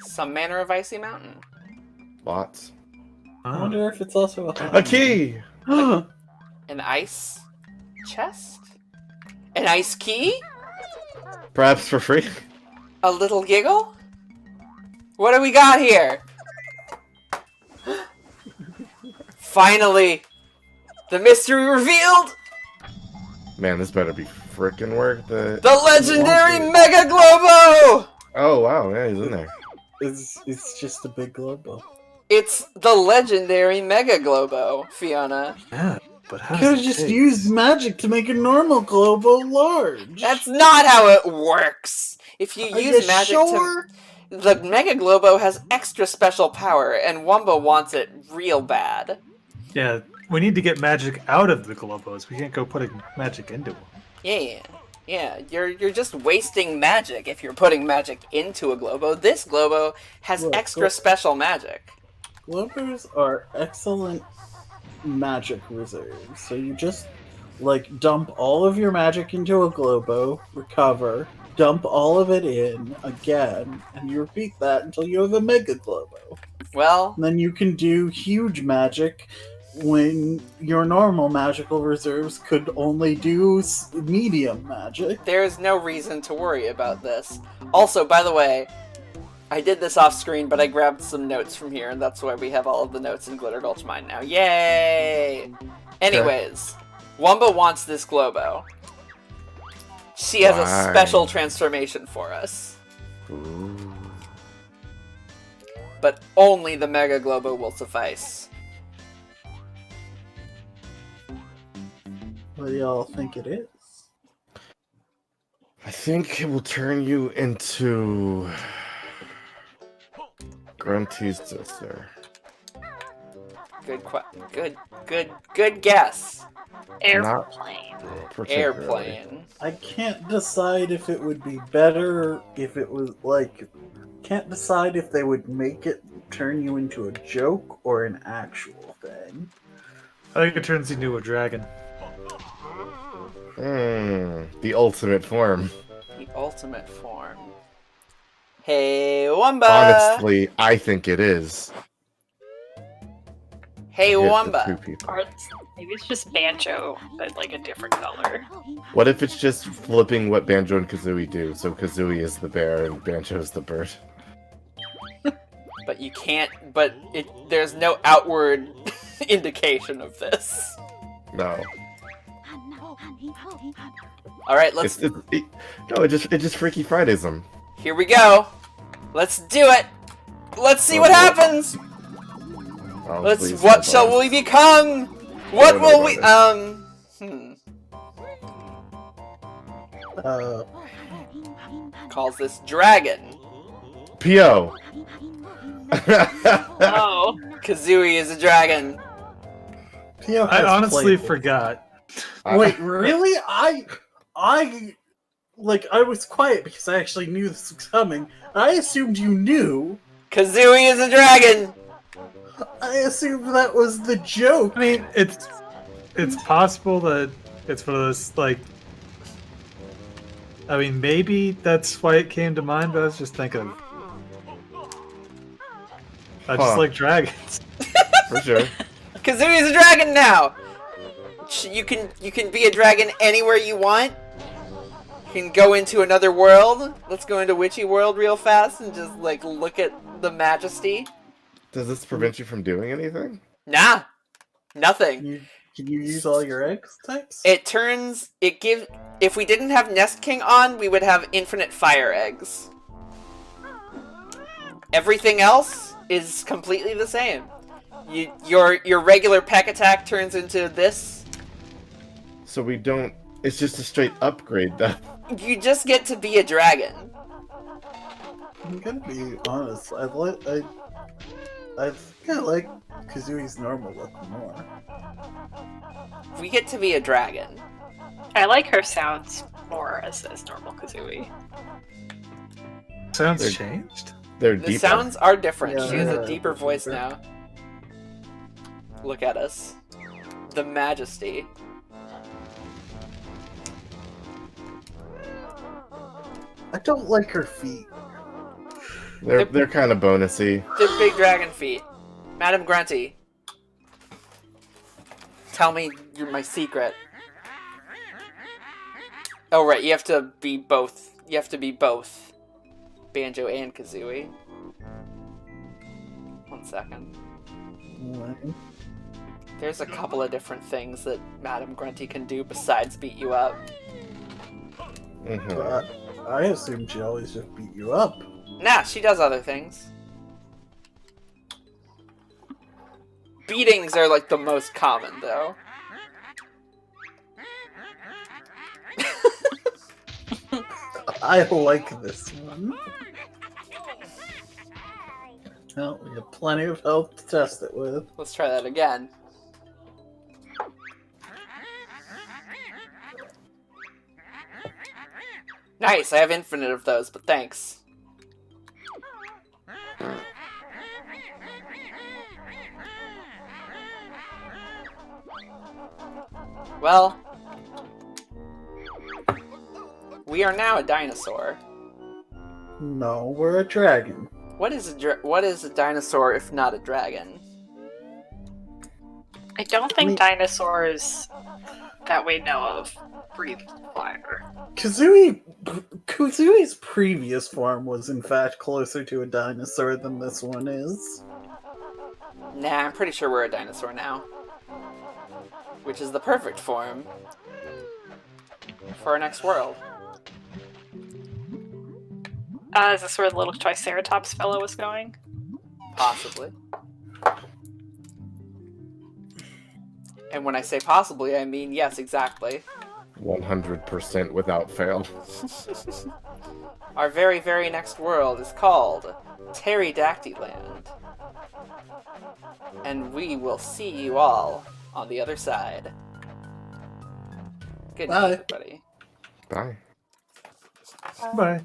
Some manner of icy mountain. Lots. I wonder if it's also A key! a... An ice chest? An ice key? Perhaps for free? A little giggle? What do we got here? Finally! The mystery revealed! Man, this better be frickin' worth it. The legendary Mega Globo! Oh, wow, yeah, he's in there. It's just a big globo. It's the legendary Mega Globo, Fiona. Yeah, but how Could does have it just taste? used magic to make a normal globo large. That's not how it works! If you Are use you magic sure? to... The Mega Globo has extra special power, and Wumbo wants it real bad. Yeah, we need to get magic out of the globos. We can't go putting magic into them. Yeah, you're just wasting magic if you're putting magic into a Globo. This Globo has Look, extra look. special magic. Globos are excellent magic reserves. So you just, like, dump all of your magic into a globo, recover, dump all of it in again, and you repeat that until you have a Mega Globo. Well, And then you can do huge magic when your normal magical reserves could only do medium magic. there's no reason to worry about this. Also, by the way, I did this off screen, but I grabbed some notes from here, and that's why we have all of the notes in Glitter Gulch Mine now. Yay! Anyways, Wumbo wants this Globo. She has a Why? special transformation for us. Ooh. But only the Mega Globo will suffice. What do y'all think it is? I think it will turn you into Grunty's sister. Good guess. Airplane. Particularly. Airplane. I can't decide if it would be better if it was like. Can't decide if they would make it turn you into a joke or an actual thing. I think it turns into a dragon. The ultimate form. The ultimate form. Hey, Wumba! Honestly, I think it is. Hey, Hit the two Wumba! people. Or maybe it's just Banjo, but like a different color. What if it's just flipping what Banjo and Kazooie do? So Kazooie is the bear and Banjo is the bird. But you can't, there's no outward indication of this. No. Alright, let's, It just Freaky Fridays them. here we go. Let's do it. Let's see Oh, what boy. happens. Oh, Let's. please, What hold shall on. we become? What No, will no, we? no. Calls this dragon. P.O. Oh. Kazooie is a dragon. Pio I has honestly played. forgot. Wait, really? I was quiet because I actually knew this was coming. I assumed you knew. Kazooie is a dragon. I assumed that was the joke. I mean, it's possible that it's one of those like. I mean, maybe that's why it came to mind. But I was just thinking, I just Huh. like dragons. For sure. Kazooie is a dragon now. You can be a dragon anywhere you want. You can go into another world. Let's go into Witchy World real fast and just like look at the majesty. Does this prevent you from doing anything? Nah, nothing. Can you use all your X types? If we didn't have Nest King on, we would have infinite fire eggs. Everything else is completely the same. Your regular peck attack turns into this. So we don't. It's just a straight upgrade, though. You just get to be a dragon. I'm gonna be honest. I think I like Kazooie's normal look more. We get to be a dragon. I like her sounds more as normal Kazooie. Sounds They're- changed. They're The deeper. sounds are different. Yeah, She has a they're deeper voice deeper. now. Look at us. The majesty. I don't like her feet. They're kind of bonusy. They're big dragon feet. Madam Grunty. Tell me my secret. Oh right, you have to be both. You have to be both. Banjo and Kazooie. 1 second. There's a couple of different things that Madam Grunty can do besides beat you up. Mm-hmm. I assumed she always just beat you up. Nah, she does other things. Beatings are like the most common, though. I like this one. Well, we have plenty of health to test it with. Let's try that again. Nice, I have infinite of those, but thanks. Well, we are now a dinosaur. No, we're a dragon. What is a dinosaur if not a dragon? I don't think dinosaurs that we know of breathe fire. Kazooie's previous form was in fact closer to a dinosaur than this one is. Nah, I'm pretty sure we're a dinosaur now. Which is the perfect form for our next world. Is this where the little Triceratops fellow was going? Possibly. And when I say possibly, I mean yes, exactly. 100% without fail. Our very, very next world is called Pterodactyland. And we will see you all on the other side. Good night, Bye. everybody. Bye. Bye.